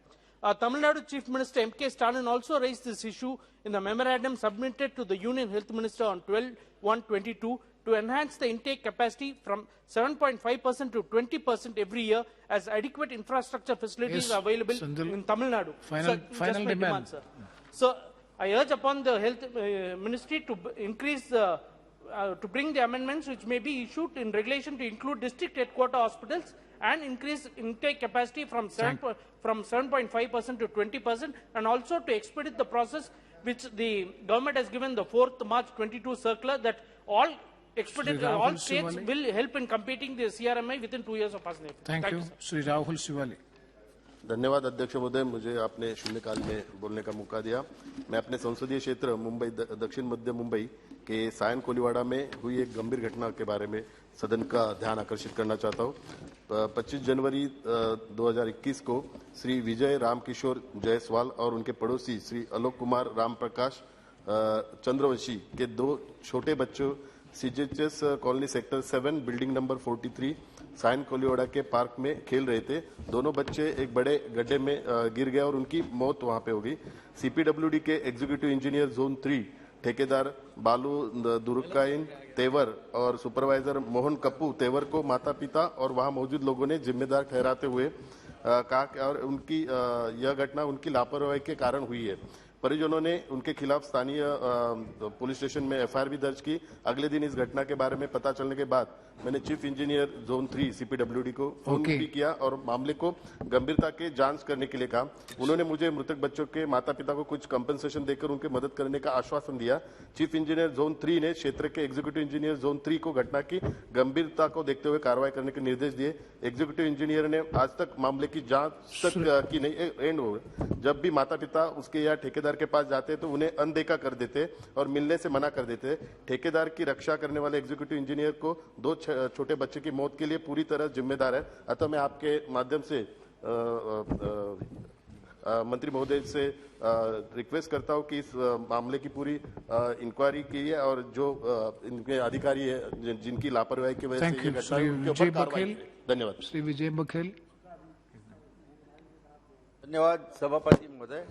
Tamil Nadu Chief Minister M.K. Stalin also raised this issue in the memorandum submitted to the Union Health Minister on 12/1/22 to enhance the intake capacity from 7.5% to 20% every year, as adequate infrastructure facilities are available in Tamil Nadu. Final demand. Sir. So I urge upon the Health Ministry to increase the to bring the amendments which may be issued in regulation to include district headquarter hospitals and increase intake capacity from 7.5% to 20%, and also to expedite the process which the government has given the 4th March 22 circular, that all states will help in competing the CRMI within 2 years of passing it. Thank you. Shri Rahul Shivali. धन्यवाद अध्यक्ष महोदय, मुझे आपने शून्यकाल में बोलने का मौका दिया। मैं अपने संसदीय क्षेत्र मुंबई दक्षिण मध्य मुंबई के सायन कोलीवाड़ा में हुई एक गंभीर घटना के बारे में सदन का ध्यान आकर्षित करना चाहता हूं। 25 जनवरी 2021 को श्री विजय रामकिशोर जायसवाल और उनके पड़ोसी श्री आलोक कुमार राम प्रकाश चंद्रवंशी के 2 छोटे बच्चों CGHS colony sector 7 building number 43 Sion Koliwada के पार्क में खेल रहे थे। दोनों बच्चे एक बड़े गड्ढे में गिर गए और उनकी मौत वहां पे हो गई। सीपीडब्ल्यूडी के एग्जीक्यूटिव इंजीनियर जोन 3 ठेकेदार बालू दुर्गाइन तेवर और सुपरवाइजर मोहन कप्पू तेवर को माता पिता और वहां मौजूद लोगों ने जिम्मेदार ठहराते हुए कहा, और उनकी यह घटना उनकी लापरवाही के कारण हुई है। परिजनों ने उनके खिलाफ स्थानीय पुलिस स्टेशन में एफआईआर भी दर्ज की। अगले दिन इस घटना के बारे में पता चलने के बाद मैंने चीफ इंजीनियर जोन 3 सीपीडब्ल्यूडी को फोन भी किया और मामले को गंभीरता के जांच करने के लिए कहा। उन्होंने मुझे मृतक बच्चों के माता पिता को कुछ कंपनसेशन देकर उनकी मदद करने का आश्वासन दिया। चीफ इंजीनियर जोन 3 ने क्षेत्र के एग्जीक्यूटिव इंजीनियर जोन 3 को घटना की गंभीरता को देखते हुए कार्रवाई करने के निर्देश दिए। एग्जीक्यूटिव इंजीनियर ने आज तक मामले की जांच तक की नहीं, एंड हो गया। जब भी माता पिता उसके या ठेकेदार के पास जाते तो उन्हें अनदेखा कर देते और मिलने से मना कर देते। ठेकेदार की रक्षा करने वाले एग्जीक्यूटिव इंजीनियर को 2 छोटे बच्चे की मौत के लिए पूरी तरह जिम्मेदार है। अतः मैं आपके माध्यम से मंत्री महोदय से रिक्वेस्ट करता हूं कि इस मामले की पूरी इंक्वायरी की है और जो इनके अधिकारी है जिनकी लापरवाही की वजह से ये घटना उनके ऊपर कार्रवाई। धन्यवाद। श्री विजय बघेल। धन्यवाद सभापति महोदय।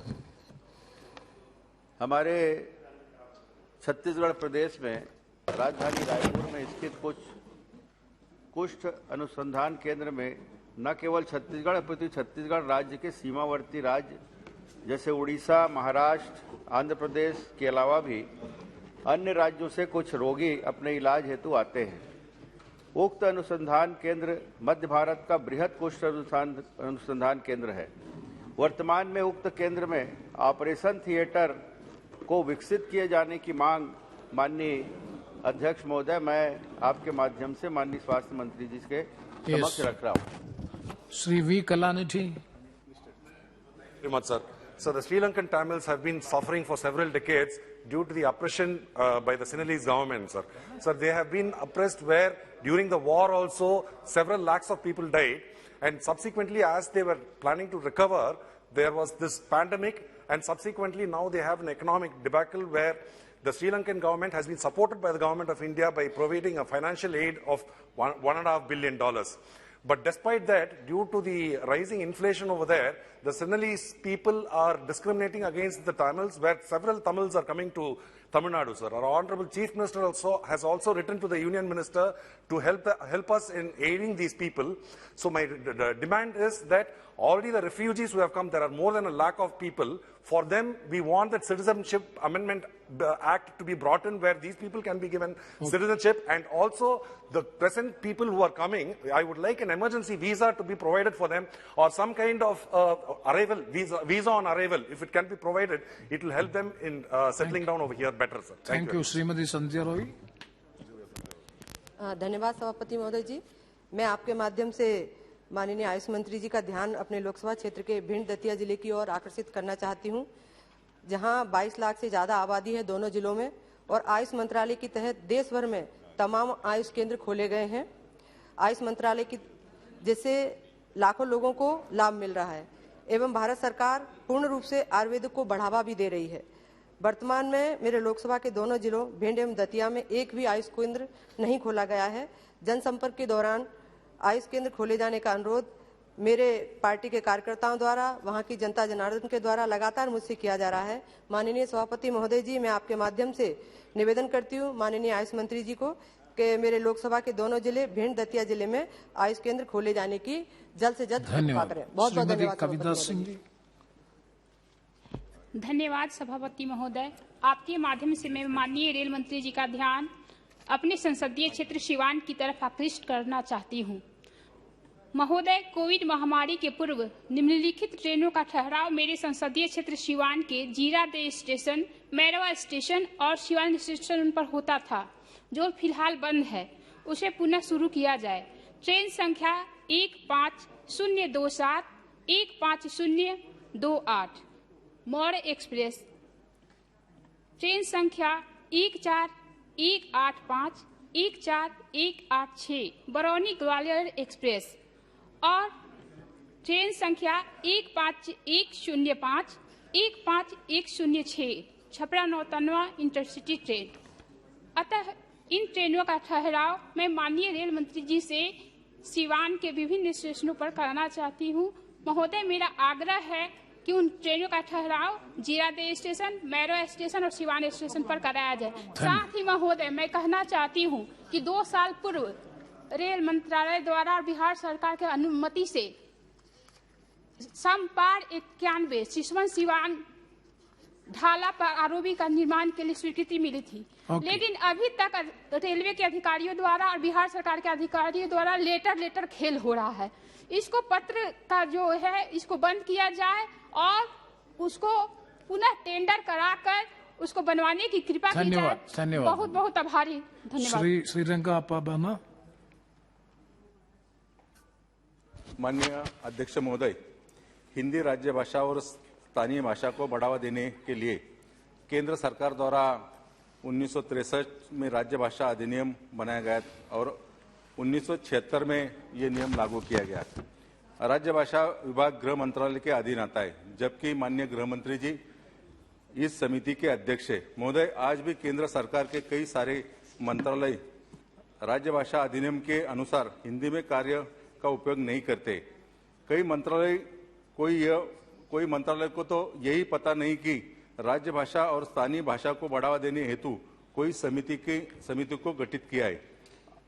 हमारे छत्तीसगढ़ प्रदेश में राजधानी रायपुर में स्थित कुछ कुष्ठ अनुसंधान केंद्र में न केवल छत्तीसगढ़ अपितु छत्तीसगढ़ राज्य के सीमावर्ती राज्य जैसे उड़ीसा, महाराष्ट्र, आंध्र प्रदेश के अलावा भी अन्य राज्यों से कुछ रोगी अपने इलाज हेतु आते हैं। उक्त अनुसंधान केंद्र मध्य भारत का बृहद कुष्ठ अनुसंधान केंद्र है। वर्तमान में उक्त केंद्र में ऑपरेशन थिएटर को विकसित किए जाने की मांग माननीय अध्यक्ष महोदय मैं आपके माध्यम से माननीय स्वास्थ्य मंत्री जी के समक्ष रख रहा हूं। Sri V. Kalanidhi. Very much, sir. So the Sri Lankan Tamils have been suffering for several decades due to the oppression by the Sinhalese government, sir. Sir, they have been oppressed where during the war also several lakhs of people died, and subsequently as they were planning to recover, there was this pandemic, and subsequently now they have an economic debacle where the Sri Lankan government has been supported by the government of India by providing a financial aid of $1.5 billion. But despite that, due to the rising inflation over there, the Sinhalese people are discriminating against the Tamils, where several Tamils are coming to Tamil Nadu, sir. Our Honorable Chief Minister has also written to the Union Minister to help us in aiding these people. So my demand is that already the refugees who have come, there are more than 1 lakh of people. For them, we want that Citizenship Amendment Act to be brought in where these people can be given citizenship, and also the present people who are coming, I would like an emergency visa to be provided for them, or some kind of arrival visa on arrival. If it can be provided, it will help them in settling down over here better, sir. Thank you, Srimati Sandhya Roy. धन्यवाद सभापति महोदय जी। मैं आपके माध्यम से माननीय आयुष मंत्री जी का ध्यान अपने लोकसभा क्षेत्र के भिंड दतिया जिले की ओर आकर्षित करना चाहती हूं, जहां 22 लाख से ज्यादा आबादी है दोनों जिलों में, और आयुष मंत्रालय के तहत देश भर में तमाम आयुष केंद्र खोले गए हैं। आयुष मंत्रालय की जिससे लाखों लोगों को लाभ मिल रहा है एवं भारत सरकार पूर्ण रूप से आयुर्वेद को बढ़ावा भी दे रही है। वर्तमान में मेरे लोकसभा के दोनों जिलों भिंड एवं दतिया में एक भी आयुष केंद्र नहीं खोला गया है। जनसंपर्क के दौरान आयुष केंद्र खोले जाने का अनुरोध मेरे पार्टी के कार्यकर्ताओं द्वारा, वहां की जनता जनार्दन के द्वारा लगातार मुझसे किया जा रहा है। माननीय सभापति महोदय जी, मैं आपके माध्यम से निवेदन करती हूं माननीय आयुष मंत्री जी को कि मेरे लोकसभा के दोनों जिले भिंड दतिया जिले में आयुष केंद्र खोले जाने की जल्द से जल्द कृपा करें। बहुत बहुत धन्यवाद। धन्यवाद सभापति महोदय। आपके माध्यम से मैं माननीय रेल मंत्री जी का ध्यान अपने संसदीय क्षेत्र सिवान की तरफ आकृष्ट करना चाहती हूँ। महोदय, कोविड महामारी के पूर्व निम्नलिखित ट्रेनों का ठहराव मेरे संसदीय क्षेत्र सिवान के जीरादेव स्टेशन, मैरवा स्टेशन और सिवान स्टेशन पर होता था, जो फिलहाल बंद है। उसे पुनः शुरू किया जाए। ट्रेन संख्या 15027, 15028 मौर्य एक्सप्रेस, ट्रेन संख्या 14185, 14186 बरौनी ग्वालियर एक्सप्रेस, और ट्रेन संख्या 15105, 15106 छपरा नौतनवा इंटरसिटी ट्रेन। अतः इन ट्रेनों का ठहराव मैं माननीय रेल मंत्री जी से सिवान के विभिन्न स्टेशनों पर कराना चाहती हूँ। महोदय, मेरा आग्रह है कि उन ट्रेनों का ठहराव जीरादेव स्टेशन, मैरवा स्टेशन और सिवान स्टेशन पर कराया जाए। साथ ही महोदय, मैं कहना चाहती हूं कि 2 साल पूर्व रेल मंत्रालय द्वारा और बिहार सरकार के अनुमति से समपार 91 सिसवन सिवान ढाला पर आरओबी का निर्माण के लिए स्वीकृति मिली थी। लेकिन अभी तक रेलवे के अधिकारियों द्वारा और बिहार सरकार के अधिकारियों द्वारा लेटर खेल हो रहा है। इसको पत्र का जो है इसको बंद किया जाए और उसको पुनः टेंडर कराकर उसको बनवाने की कृपा की जाए। धन्यवाद। बहुत बहुत आभारी। धन्यवाद। श्रीलंका अपाबाना। माननीय अध्यक्ष महोदय, हिंदी राज्य भाषा और स्थानीय भाषा को बढ़ावा देने के लिए केंद्र सरकार द्वारा 1963 में राज्य भाषा अधिनियम बनाया गया और 1976 में ये नियम लागू किया गया। राज्य भाषा विभाग गृह मंत्रालय के अधीन आता है, जबकि माननीय गृह मंत्री जी इस समिति के अध्यक्ष है। महोदय, आज भी केंद्र सरकार के कई सारे मंत्रालय राज्य भाषा अधिनियम के अनुसार हिंदी में कार्य का उपयोग नहीं करते। कई मंत्रालय को तो यही पता नहीं कि राज्य भाषा और स्थानीय भाषा को बढ़ावा देने हेतु कोई समिति को गठित किया है।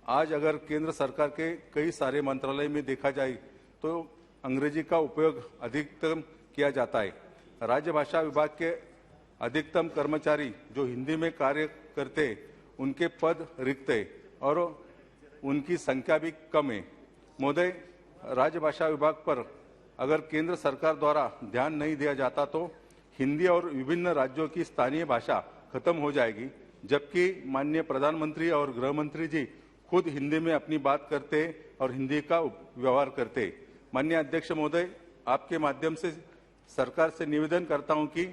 आज अगर केंद्र सरकार के कई सारे मंत्रालय में देखा जाए तो अंग्रेजी का उपयोग अधिकतम किया जाता है। राज्य भाषा विभाग के अधिकतम कर्मचारी जो हिंदी में कार्य करते उनके पद रिक्त है और उनकी संख्या भी कम है। महोदय, राज्य भाषा विभाग पर अगर केंद्र सरकार द्वारा ध्यान नहीं दिया जाता तो हिंदी और विभिन्न राज्यों की स्थानीय भाषा खत्म हो जाएगी, जबकि माननीय प्रधानमंत्री और गृह मंत्री जी खुद हिंदी में अपनी बात करते और हिंदी का व्यवहार करते। माननीय अध्यक्ष महोदय, आपके माध्यम से सरकार से निवेदन करता हूं कि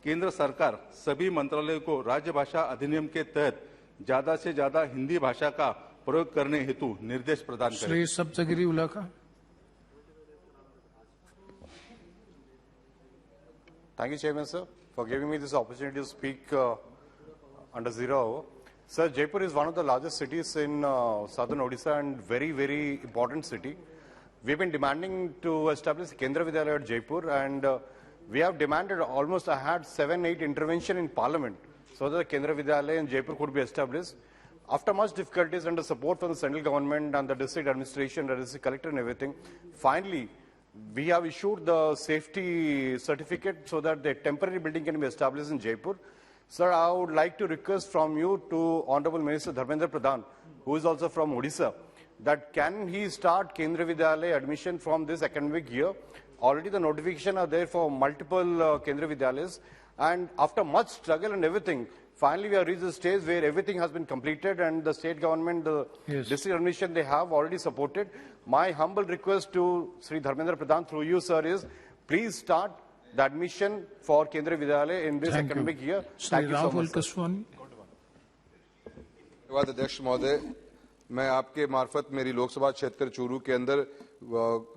केंद्र सरकार सभी मंत्रालयों को राज्य भाषा अधिनियम के तहत ज्यादा से ज्यादा हिंदी भाषा का प्रयोग करने हेतु निर्देश प्रदान करें। Shri Saptagiri Ulaka. Thank you, Chairman, sir, for giving me this opportunity to speak under 0 hour. Sir, Jaipur is one of the largest cities in southern Odisha and very, very important city. We've been demanding to establish Kendra Vidyalaya at Jaipur, and we have demanded almost, I had 7-8 intervention in Parliament so that Kendra Vidyalaya in Jaipur could be established. After much difficulties and the support from the central government and the district administration, the district collector and everything, finally, we have issued the safety certificate so that the temporary building can be established in Jaipur. Sir, I would like to request from you to Honorable Minister Dharmendra Pradhan, who is also from Odisha, that can he start Kendra Vidyalaya admission from this academic year? Already the notification are there for multiple Kendra Vidyalayas, and after much struggle and everything, finally we have reached the stage where everything has been completed and the state government, the district administration, they have already supported. My humble request to Sri Dharmendra Pradhan through you, sir, is please start the admission for Kendra Vidyalaya in this academic year. Thank you so much, sir. धन्यवाद अध्यक्ष महोदय, मैं आपके मार्फत मेरी लोकसभा क्षेत्र चूरू के अंदर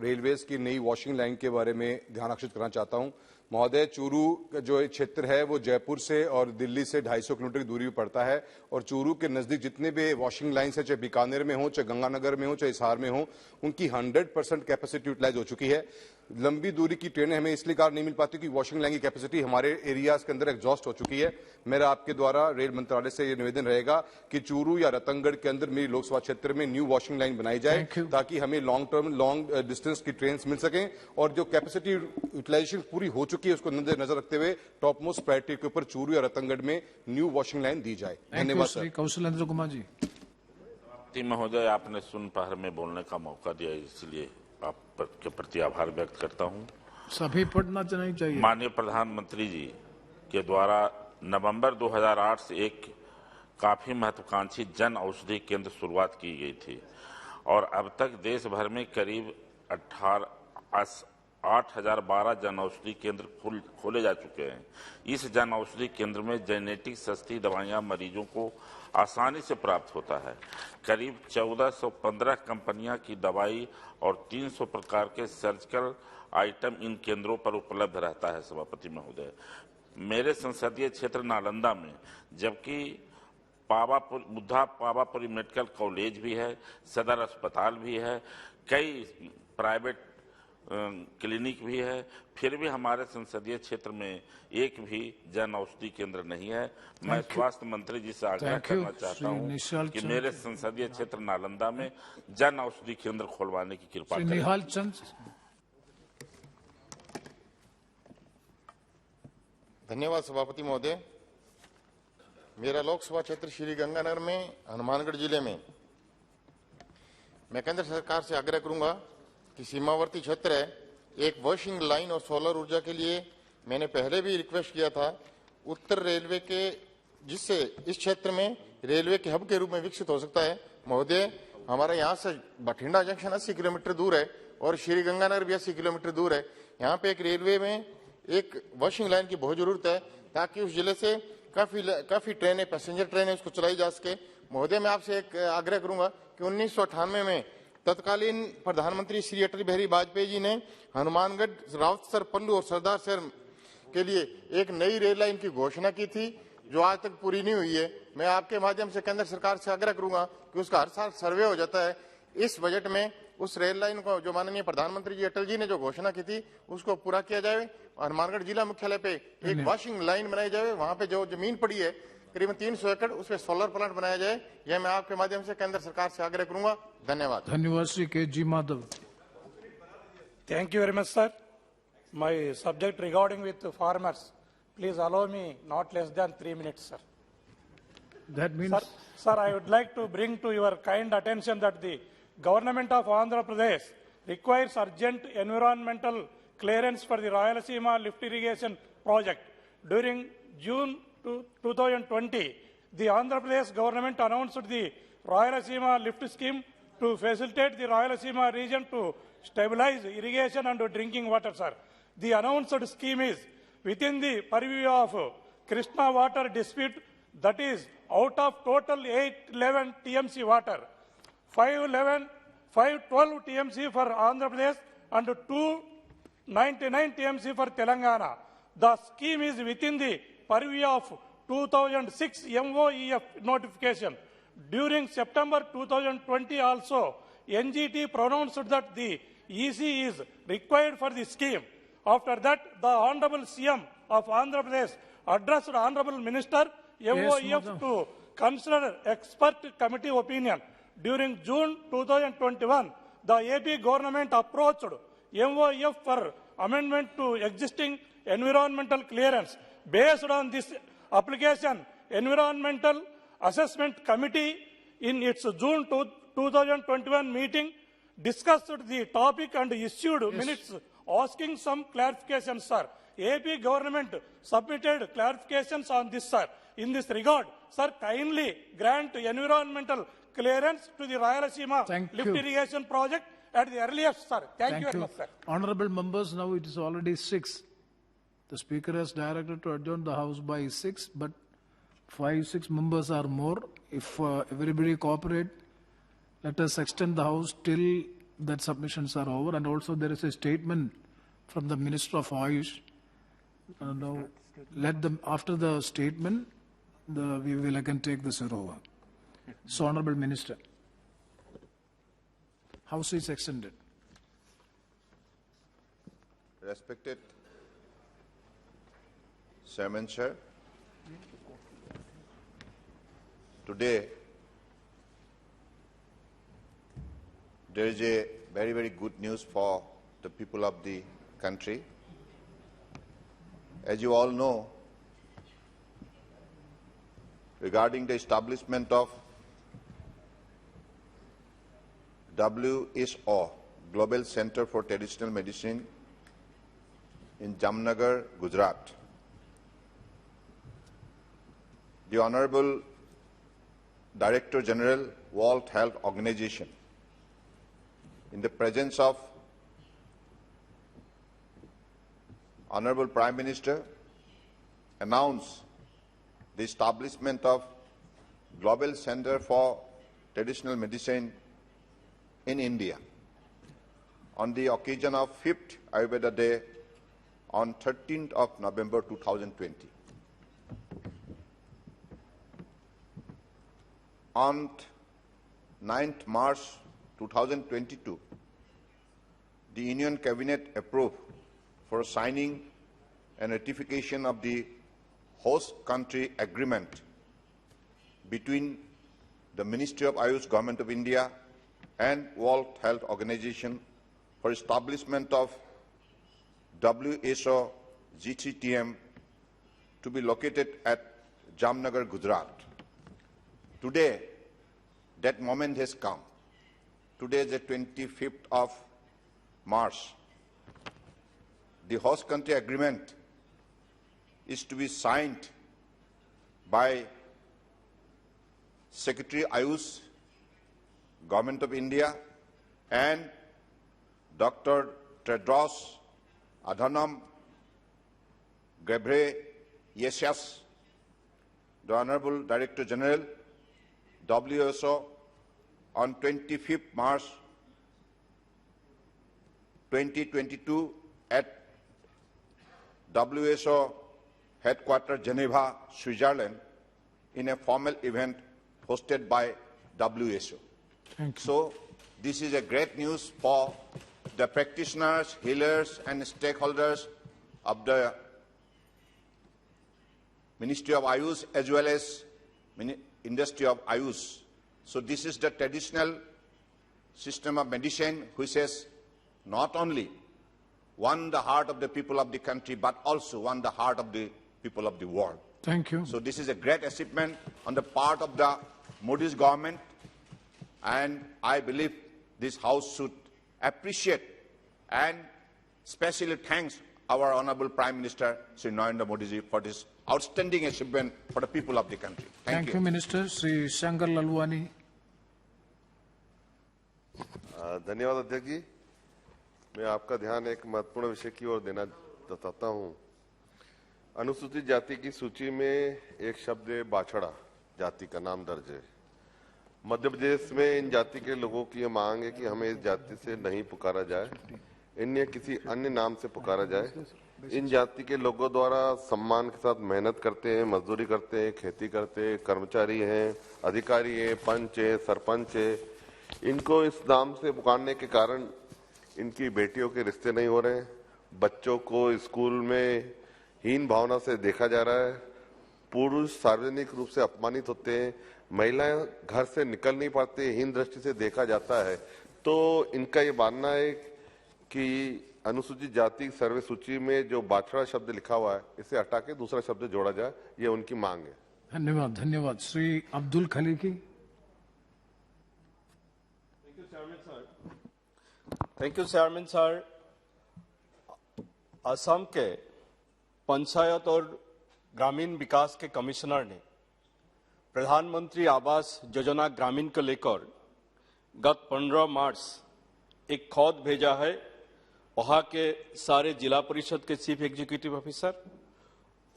रेलवेज की नई वॉशिंग लाइन के बारे में ध्यान आकर्षित करना चाहता हूं। महोदय, चूरू का जो क्षेत्र है वो जयपुर से और दिल्ली से 250 किलोमीटर की दूरी पर पड़ता है और चूरू के नजदीक जितने भी वॉशिंग लाइन्स है, चाहे बीकानेर में हो, चाहे गंगानगर में हो, चाहे हिसार में हो, उनकी 100% कैपेसिटी यूटिलाइज हो चुकी है। लंबी दूरी की ट्रेनें हमें इसलिए कारण नहीं मिल पाती कि वॉशिंग लाइन की कैपेसिटी हमारे एरियाज के अंदर एग्जॉस्ट हो चुकी है। मेरा आपके द्वारा रेल मंत्रालय से ये निवेदन रहेगा कि चूरू या रतनगढ़ के अंदर मेरी लोकसभा क्षेत्र में न्यू वॉशिंग लाइन बनाई जाए ताकि हमें लॉन्ग डिस्टेंस की ट्रेन मिल सकें और जो कैपेसिटी यूटिलाइजेशन पूरी हो चुकी है उसको नजर रखते हुए टॉप मोस्ट प्रायोरिटी के ऊपर चूरू या रतनगढ़ में न्यू वॉशिंग लाइन दी जाए। धन्यवाद सर। कौशलेंद्र कुमार जी। महोदय, आपने सुन पहर में बोलने का मौका दिया, इसलिए आपके प्रति आभार व्यक्त करता हूं। सभी पढ़ना चाहिए। माननीय प्रधानमंत्री जी के द्वारा नवंबर 2008 से एक काफी महत्वाकांक्षी जन औषधि केंद्र शुरुआत की गई थी और अब तक देश भर में करीब 8,012 जन औषधि केंद्र खोले जा चुके हैं। इस जन औषधि केंद्र में जेनेटिक सस्ती दवाइयां मरीजों को आसानी से प्राप्त होता है। करीब 1415 कंपनियां की दवाई और 300 प्रकार के सर्जिकल आइटम इन केंद्रों पर उपलब्ध रहता है। सभापति महोदय, मेरे संसदीय क्षेत्र नालंदा में जबकि बुद्धा पावापुरी मेडिकल कॉलेज भी है, सदर अस्पताल भी है, कई प्राइवेट क्लिनिक भी है, फिर भी हमारे संसदीय क्षेत्र में एक भी जन औषधि केंद्र नहीं है। मैं स्वास्थ्य मंत्री जी से आग्रह करना चाहता हूं कि मेरे संसदीय क्षेत्र नालंदा में जन औषधि केंद्र खोलवाने की कृपा करें। निहाल चंद। धन्यवाद सभापति महोदय। मेरा लोकसभा क्षेत्र श्री गंगानगर में हनुमानगढ़ जिले में मैं केंद्र सरकार से आग्रह करूंगा कि सीमावर्ती क्षेत्र है, एक वॉशिंग लाइन और सोलर ऊर्जा के लिए मैंने पहले भी रिक्वेस्ट किया था उत्तर रेलवे के, जिससे इस क्षेत्र में रेलवे के हब के रूप में विकसित हो सकता है। महोदय, हमारे यहाँ से बठिंडा जंक्शन 80 किलोमीटर दूर है और श्री गंगानगर भी 80 किलोमीटर दूर है। यहाँ पे एक रेलवे में एक वॉशिंग लाइन की बहुत जरूरत है ताकि उस जिले से काफी ट्रेनें, पैसेंजर ट्रेनें उसको चलाई जा सके। महोदय, मैं आपसे एक आग्रह करूंगा कि 1998 में तत्कालीन प्रधानमंत्री श्री अटल बिहारी वाजपेयी जी ने हनुमानगढ़, रावतसर, पल्लू और सरदार शहर के लिए एक नई रेल लाइन की घोषणा की थी जो आज तक पूरी नहीं हुई है। मैं आपके माध्यम से केंद्र सरकार से आग्रह करूंगा कि उसका हर साल सर्वे हो जाता है, इस बजट में उस रेल लाइन को जो माननीय प्रधानमंत्री जी अटल जी ने जो घोषणा की थी उसको पूरा किया जाए। हनुमानगढ़ जिला मुख्यालय पे एक वॉशिंग लाइन बनाई जाए, वहां पे जो जमीन पड़ी है करीबन 300 एकड़, उसपे सोलर प्लांट बनाया जाए। यह मैं आपके माध्यम से केंद्र सरकार से आग्रह करूंगा। धन्यवाद। धन्यवाद Shri K G. Madhav. Thank you very much, sir. My subject regarding with farmers, please allow me not less than 3 minutes, sir. That means... Sir, I would like to bring to your kind attention that the government of Andhra Pradesh requires urgent environmental clearance for the Rayalaseema lift irrigation project. During June 2020, the Andhra Pradesh government announced the Rayalaseema lift scheme to facilitate the Rayalaseema region to stabilize irrigation and drinking water, sir. The announced scheme is within the purview of Krishna water dispute, that is out of total 811 TMC water, 512 TMC for Andhra Pradesh and 299 TMC for Telangana. The scheme is within the purview of 2006 MOEF notification. During September 2020 also, NGT pronounced that the EC is required for the scheme. After that, the Honorable CM of Andhra Pradesh addressed Honorable Minister MOEF to consider expert committee opinion. During June 2021, the AP government approached MOEF for amendment to existing environmental clearance. Based on this application, Environmental Assessment Committee in its June 2021 meeting discussed the topic and issued minutes asking some clarifications, sir. AP government submitted clarifications on this, sir. In this regard, sir, kindly grant environmental clearance to the Rayalaseema lift irrigation project at the earliest, sir. Thank you very much, sir. Honorable members, now it is already 6. The Speaker has directed to adjourn the House by 6, but 5-6 members are more. If everybody cooperate, let us extend the House till that submissions are over. And also there is a statement from the Minister of Ayush. Now, let them, after the statement, we will again take this over. So, Honorable Minister, House is extended. Respected Chairman, Sir, today there is a very, very good news for the people of the country. As you all know, regarding the establishment of WHO, Global Center for Traditional Medicine in Jamnagar, Gujarat, the Honorable Director General, World Health Organization, in the presence of Honorable Prime Minister, announced the establishment of Global Center for Traditional Medicine in India on the occasion of 5th Ayurveda Day on 13th of November 2020. On 9th March 2022, the Union Cabinet approved for signing and ratification of the host country agreement between the Ministry of Ayush, Government of India and World Health Organization for establishment of WHO GCTM to be located at Jamnagar, Gujarat. Today, that moment has come. Today is the 25th of March. The host country agreement is to be signed by Secretary Ayush, Government of India, and Dr. Tedros Adhanom Ghebreyesus, the Honorable Director General, WHO, on 25th March 2022 at WHO headquarters Geneva, Switzerland, in a formal event hosted by WHO. So this is a great news for the practitioners, healers and stakeholders of the Ministry of Ayush as well as industry of Ayush. So this is the traditional system of medicine which has not only won the heart of the people of the country but also won the heart of the people of the world. Thank you. So this is a great achievement on the part of the Modi's government, and I believe this House should appreciate and especially thanks our Honorable Prime Minister Sri Narendra Modi ji for this outstanding achievement for the people of the country. Thank you. Minister. Sri Shankar Lalwani. धन्यवाद अध्यक्ष जी। मैं आपका ध्यान एक महत्वपूर्ण विषय की ओर देना चाहता हूं। अनुसूचित जाति की सूची में एक शब्द है बाछड़ा, जाति का नाम दर्ज है। मध्य प्रदेश में इन जाति के लोगों की यह मांग है कि हमें इस जाति से नहीं पुकारा जाए, इन्हें किसी अन्य नाम से पुकारा जाए। इन जाति के लोगों द्वारा सम्मान के साथ मेहनत करते हैं, मजदूरी करते हैं, खेती करते हैं, कर्मचारी हैं, अधिकारी हैं, पंच हैं, सरपंच हैं। इनको इस नाम से पुकारने के कारण इनकी बेटियों के रिश्ते नहीं हो रहे हैं, बच्चों को स्कूल में हीन भावना से देखा जा रहा है, पुरुष सार्वजनिक रूप से अपमानित होते हैं, महिलाएं घर से निकल नहीं पाते, हीन दृष्टि से देखा जाता है। तो इनका ये मानना है कि अनुसूचित जाति सर्वे सूची में जो बाछड़ा शब्द लिखा हुआ है इसे हटा के दूसरा शब्द जोड़ा जाए, ये उनकी मांग है। धन्यवाद। धन्यवाद। Shri Abdul Khaliq. Thank you chairman sir. Assam के पंचायत और ग्रामीण विकास के कमिश्नर ने प्रधानमंत्री आवास योजना ग्रामीण को लेकर गत 15 मार्च एक खत भेजा है। वहां के सारे जिला परिषद के चीफ एग्जीक्यूटिव ऑफिसर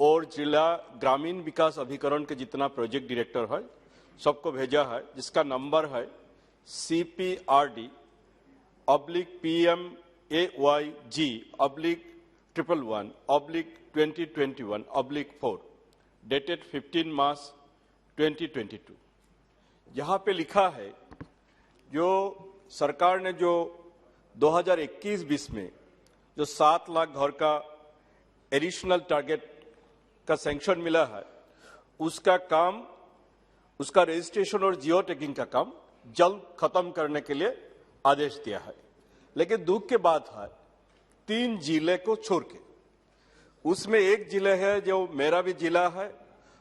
और जिला ग्रामीण विकास अभिकरण के जितना प्रोजेक्ट डायरेक्टर है सबको भेजा है, जिसका नंबर है CPRD/PMAYG/11/2021/4 डेटेड 15 मार्च 2022। यहाँ पे लिखा है जो सरकार ने जो 2021-20 में जो 7 लाख घर का एडिशनल टारगेट का सैंक्शन मिला है उसका काम, उसका रजिस्ट्रेशन और जियो टैगिंग का काम जल्द खत्म करने के लिए आदेश दिया है। लेकिन दुख के बात है 3 जिले को छोड़ के, उसमें एक जिले है जो मेरा भी जिला है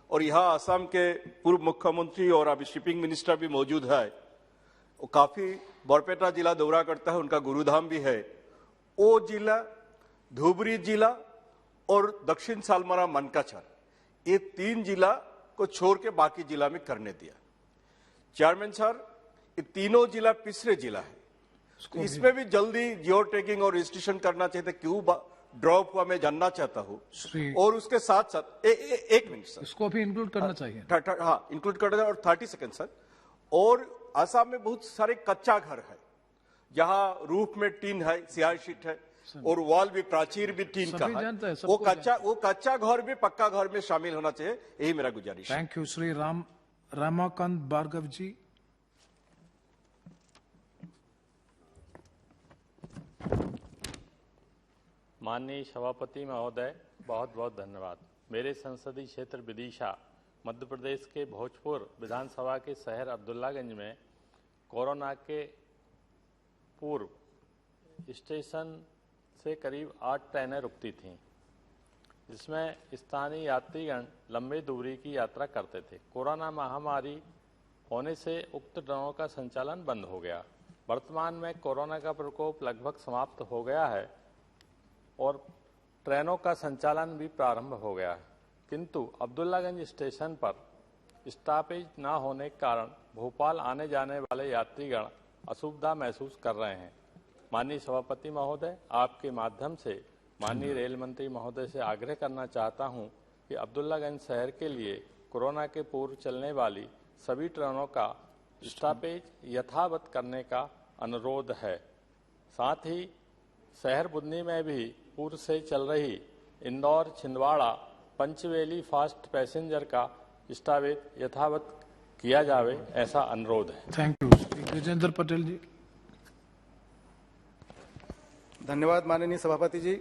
और यहाँ असम के पूर्व मुख्यमंत्री और अभी शिपिंग मिनिस्टर भी मौजूद है। वो काफी बरपेटा जिला दौरा करता है, उनका गुरुधाम भी है। वो जिला, धुबरी जिला और दक्षिण सालमरा मनकाचर, ये 3 जिला को छोड़ के बाकी जिला में करने दिया। चेयरमैन सर, ये तीनों जिला पिछड़े जिला है, इसमें भी जल्दी जियो टैगिंग और रजिस्ट्रेशन करना चाहिए। क्यों ड्रॉप हुआ मैं जानना चाहता हूँ। और उसके साथ साथ एक मिनट सर, इसको भी इंक्लूड करना चाहिए। हाँ, इंक्लूड करना चाहिए। और 30 सेकंड सर। और असम में बहुत सारे कच्चा घर है, जहाँ रूफ में टीन है, सियार शीट है और वॉल भी, प्राचीर भी टीन का है। वो कच्चा घर भी पक्का घर में शामिल होना चाहिए, यही मेरा गुजारिश है। Thank you. श्री रामाकांत भार्गव जी। माननीय सभापति महोदय, बहुत बहुत धन्यवाद। मेरे संसदीय क्षेत्र विदिशा मध्य प्रदेश के भोजपुर विधानसभा के शहर अब्दुल्लागंज में कोरोना के पूर्व स्टेशन से करीब 8 ट्रेनें रुकती थीं। जिसमें स्थानीय यात्रीगण लंबी दूरी की यात्रा करते थे। कोरोना महामारी होने से उक्त ट्रेनों का संचालन बंद हो गया। वर्तमान में कोरोना का प्रकोप लगभग समाप्त हो गया है और ट्रेनों का संचालन भी प्रारंभ हो गया है, किंतु अब्दुल्लागंज स्टेशन पर स्टॉपेज न होने के कारण भोपाल आने जाने वाले यात्रीगण असुविधा महसूस कर रहे हैं। माननीय सभापति महोदय, आपके माध्यम से माननीय रेल मंत्री महोदय से आग्रह करना चाहता हूं कि अब्दुल्लागंज शहर के लिए कोरोना के पूर्व चलने वाली सभी ट्रेनों का स्टॉपेज यथावत करने का अनुरोध है। साथ ही शहर बुधनी में भी पूर्व से चल रही इंदौर छिंदवाड़ा पंचवेली फास्ट पैसेंजर का स्टॉपेज यथावत किया जावे, ऐसा अनुरोध है। Thank you. विजेंद्र पटेल जी। धन्यवाद माननीय सभापति जी।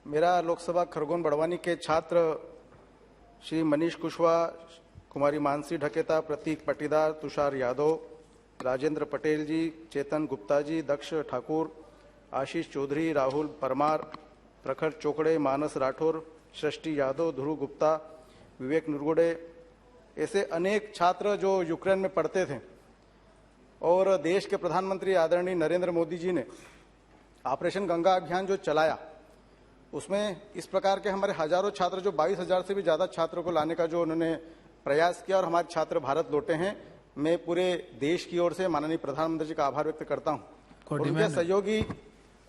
मेरा लोकसभा खरगोन बड़वानी के छात्र श्री मनीष कुशवाहा, कुमारी मानसी ढकेता, प्रतीक पटीदार, तुषार यादव, राजेंद्र पटेल जी, चेतन गुप्ता जी, दक्ष ठाकुर, आशीष चौधरी, राहुल परमार, प्रखर चोकड़े, मानस राठौर, सृष्टि यादव, ध्रुव गुप्ता, विवेक नुरगुडे, ऐसे अनेक छात्र जो यूक्रेन में पढ़ते थे और देश के प्रधानमंत्री आदरणीय नरेंद्र मोदी जी ने ऑपरेशन गंगा अभियान जो चलाया, उसमें इस प्रकार के हमारे हजारों छात्र, जो 22,000 से भी ज्यादा छात्रों को लाने का जो उन्होंने प्रयास किया और हमारे छात्र भारत लौटे हैं, मैं पूरे देश की ओर से माननीय प्रधानमंत्री जी का आभार व्यक्त करता हूं। और उनके सहयोगी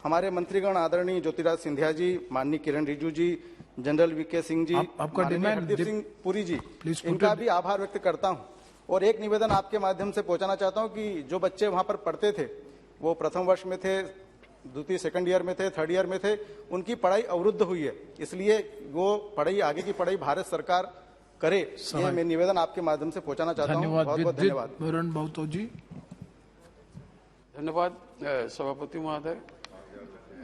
हमारे मंत्रीगण आदरणीय ज्योतिराज सिंधिया जी, माननीय किरण रिजिजू जी, जनरल वीके सिंह जी, माननीय हरदीप सिंह पुरी जी, इनका भी आभार व्यक्त करता हूं। और एक निवेदन आपके माध्यम से पहुंचाना चाहता हूं कि जो बच्चे वहां पर पढ़ते थे, वो प्रथम वर्ष में थे, द्वितीय सेकंड ईयर में थे, थर्ड ईयर में थे, उनकी पढ़ाई अवरुद्ध हुई है, इसलिए वो पढ़ाई, आगे की पढ़ाई भारत सरकार करे, ये मैं निवेदन आपके माध्यम से पहुंचाना चाहता हूं। बहुत बहुत धन्यवाद। धन्यवाद सभापति महोदय।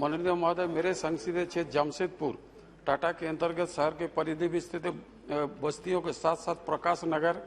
माननीय महोदय, मेरे संसदीय क्षेत्र जमशेदपुर टाटा के अंतर्गत शहर के परिधि में स्थित बस्तियों के साथ साथ प्रकाश नगर,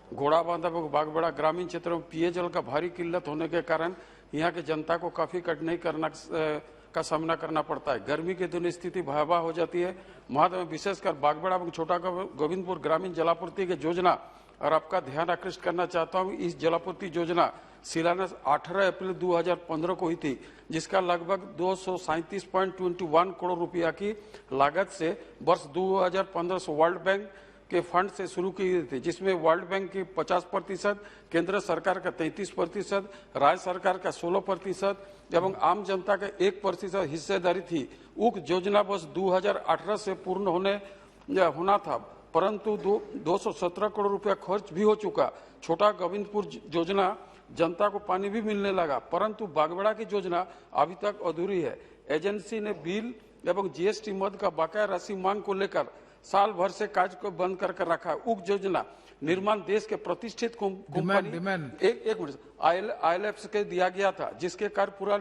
घोड़ाबांधा एवं बागबेड़ा ग्रामीण क्षेत्रों में पेयजल का भारी किल्लत होने के कारण यहाँ की जनता को काफी कठिनाई का सामना करना पड़ता है। गर्मी के दिन स्थिति भयावह हो जाती है। महोदय, विशेषकर बागबेड़ा एवं छोटा गोविंदपुर ग्रामीण जलापूर्ति की योजना और आपका ध्यान आकृष्ट करना चाहता हूँ। इस जलापूर्ति योजना शिलान्यास 18 अप्रैल 2015 को हुई थी, जिसका लगभग 237.21 करोड़ रुपया की लागत से वर्ष 2015 से वर्ल्ड बैंक के फंड से शुरू की गई थी, जिसमें वर्ल्ड बैंक की 50%, केंद्र सरकार का 33%, राज्य सरकार का 16% एवं आम जनता का 1% हिस्सेदारी थी। उक्त योजना वर्ष 2018 से पूर्ण होना था, परंतु 217 करोड़ रुपया खर्च भी हो चुका। छोटा गोविंदपुर योजना जनता को पानी भी मिलने लगा, परंतु बागबेड़ा की योजना अभी तक अधूरी है। एजेंसी ने बिल एवं जीएसटी मद का बकाया राशि मांग को लेकर साल भर से कार्य को बंद करके रखा है। उक्त योजना निर्माण देश के प्रतिष्ठित कंपनी एक मिनट ILFs के दिया गया था, जिसके कार्य पूरा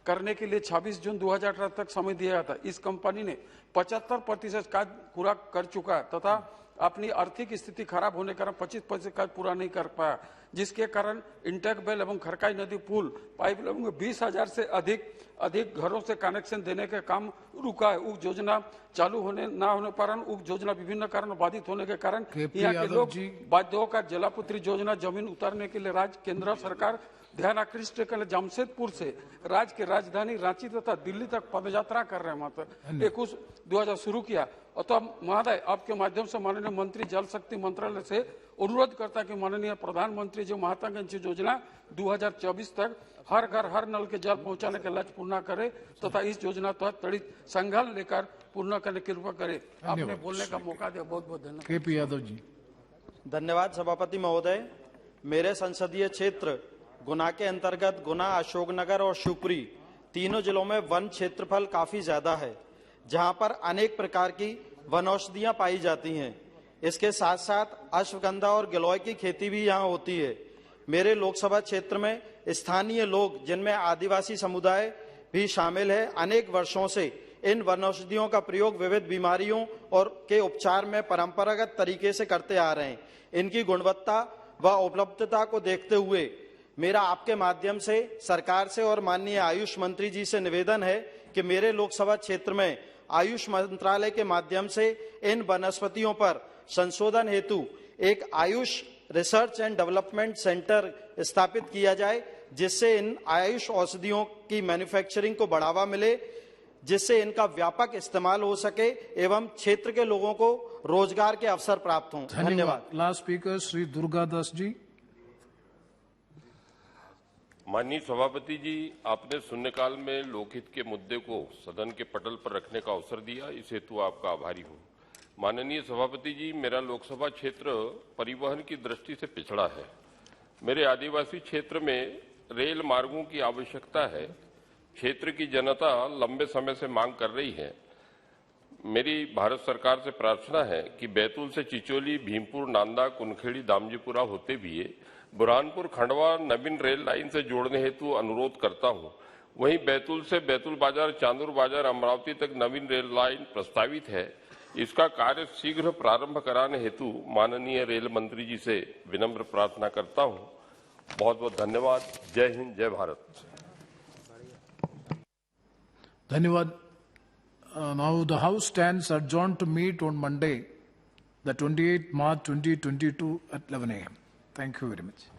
करने के लिए 26 जून 2018 तक समय दिया गया था। इस कंपनी ने 75% कार्य पूरा कर चुका है तथा अपनी आर्थिक स्थिति खराब होने के कारण 25% कार्य पूरा नहीं कर पाया, जिसके कारण इंटेक बेल एवं खरकाई नदी पुल पाइप लाइन में 20,000 से अधिक घरों से कनेक्शन देने का काम रुका है। उक्त योजना चालू न होने पर उक्त योजना विभिन्न कारण बाधित होने के कारण यहाँ के लोग बाध्य होकर जलापूर्ति योजना जमीन उतारने के लिए राज्य केंद्र सरकार ध्यान आकृष्ट कर जमशेदपुर से राज्य की राजधानी रांची तथा दिल्ली तक पदयात्रा कर रहे हैं। मतलब 21/2000 शुरू किया। अतः महोदय, आपके माध्यम से माननीय मंत्री जल शक्ति मंत्रालय से अनुरोध करता है कि माननीय प्रधानमंत्री जो महात्मा गांधी योजना 2024 तक हर घर हर नल के जल पहुंचाने का लक्ष्य पूर्ण करे तथा इस योजना तहत त्वरित संघर्ष लेकर पूर्ण करने की कृपा करे। आपने बोलने का मौका दिया, बहुत बहुत धन्यवाद। KP यादव जी। धन्यवाद सभापति महोदय। मेरे संसदीय क्षेत्र गुना के अंतर्गत गुना, अशोकनगर और शिवपुरी तीनों जिलों में वन क्षेत्रफल काफी ज्यादा है, जहां पर अनेक प्रकार की वनौषधियां पाई जाती हैं। इसके साथ साथ अश्वगंधा और गिलोय की खेती भी यहां होती है। मेरे लोकसभा क्षेत्र में स्थानीय लोग, जिनमें आदिवासी समुदाय भी शामिल है, अनेक वर्षों से इन वनौषधियों का प्रयोग विविध बीमारियों और के उपचार में परंपरागत तरीके से करते आ रहे हैं। इनकी गुणवत्ता व उपलब्धता को देखते हुए मेरा आपके माध्यम से सरकार से और माननीय आयुष मंत्री जी से निवेदन है कि मेरे लोकसभा क्षेत्र में आयुष मंत्रालय के माध्यम से इन वनस्पतियों पर संशोधन हेतु एक Ayush research and development centre स्थापित किया जाए, जिससे इन आयुष औषधियों की मैन्युफैक्चरिंग को बढ़ावा मिले, जिससे इनका व्यापक इस्तेमाल हो सके एवं क्षेत्र के लोगों को रोजगार के अवसर प्राप्त हों। धन्यवाद। Last speaker Shri Durga Das ji. माननीय सभापति जी, आपने शून्यकाल में लोकहित के मुद्दे को सदन के पटल पर रखने का अवसर दिया, इस हेतु आपका आभारी हूं। माननीय सभापति जी, मेरा लोकसभा क्षेत्र परिवहन की दृष्टि से पिछड़ा है। मेरे आदिवासी क्षेत्र में रेल मार्गों की आवश्यकता है। क्षेत्र की जनता लंबे समय से मांग कर रही है। मेरी भारत सरकार से प्रार्थना है कि बैतूल से चिचोली, भीमपुर, नांदा, कुनखेड़ी, दामजीपुरा होते हुए बुरहानपुर, खंडवा नवीन रेल लाइन से जोड़ने हेतु अनुरोध करता हूं। वहीं बैतूल से बैतूल बाजार, चांदूर बाजार, अमरावती तक नवीन रेल लाइन प्रस्तावित है। इसका कार्य शीघ्र प्रारंभ कराने हेतु माननीय रेल मंत्री जी से विनम्र प्रार्थना करता हूं। बहुत बहुत धन्यवाद। जय हिंद, जय भारत। धन्यवाद. Now the House stands adjourned to meet on Monday, the 28th March 2022 at 11 a.m. Thank you very much.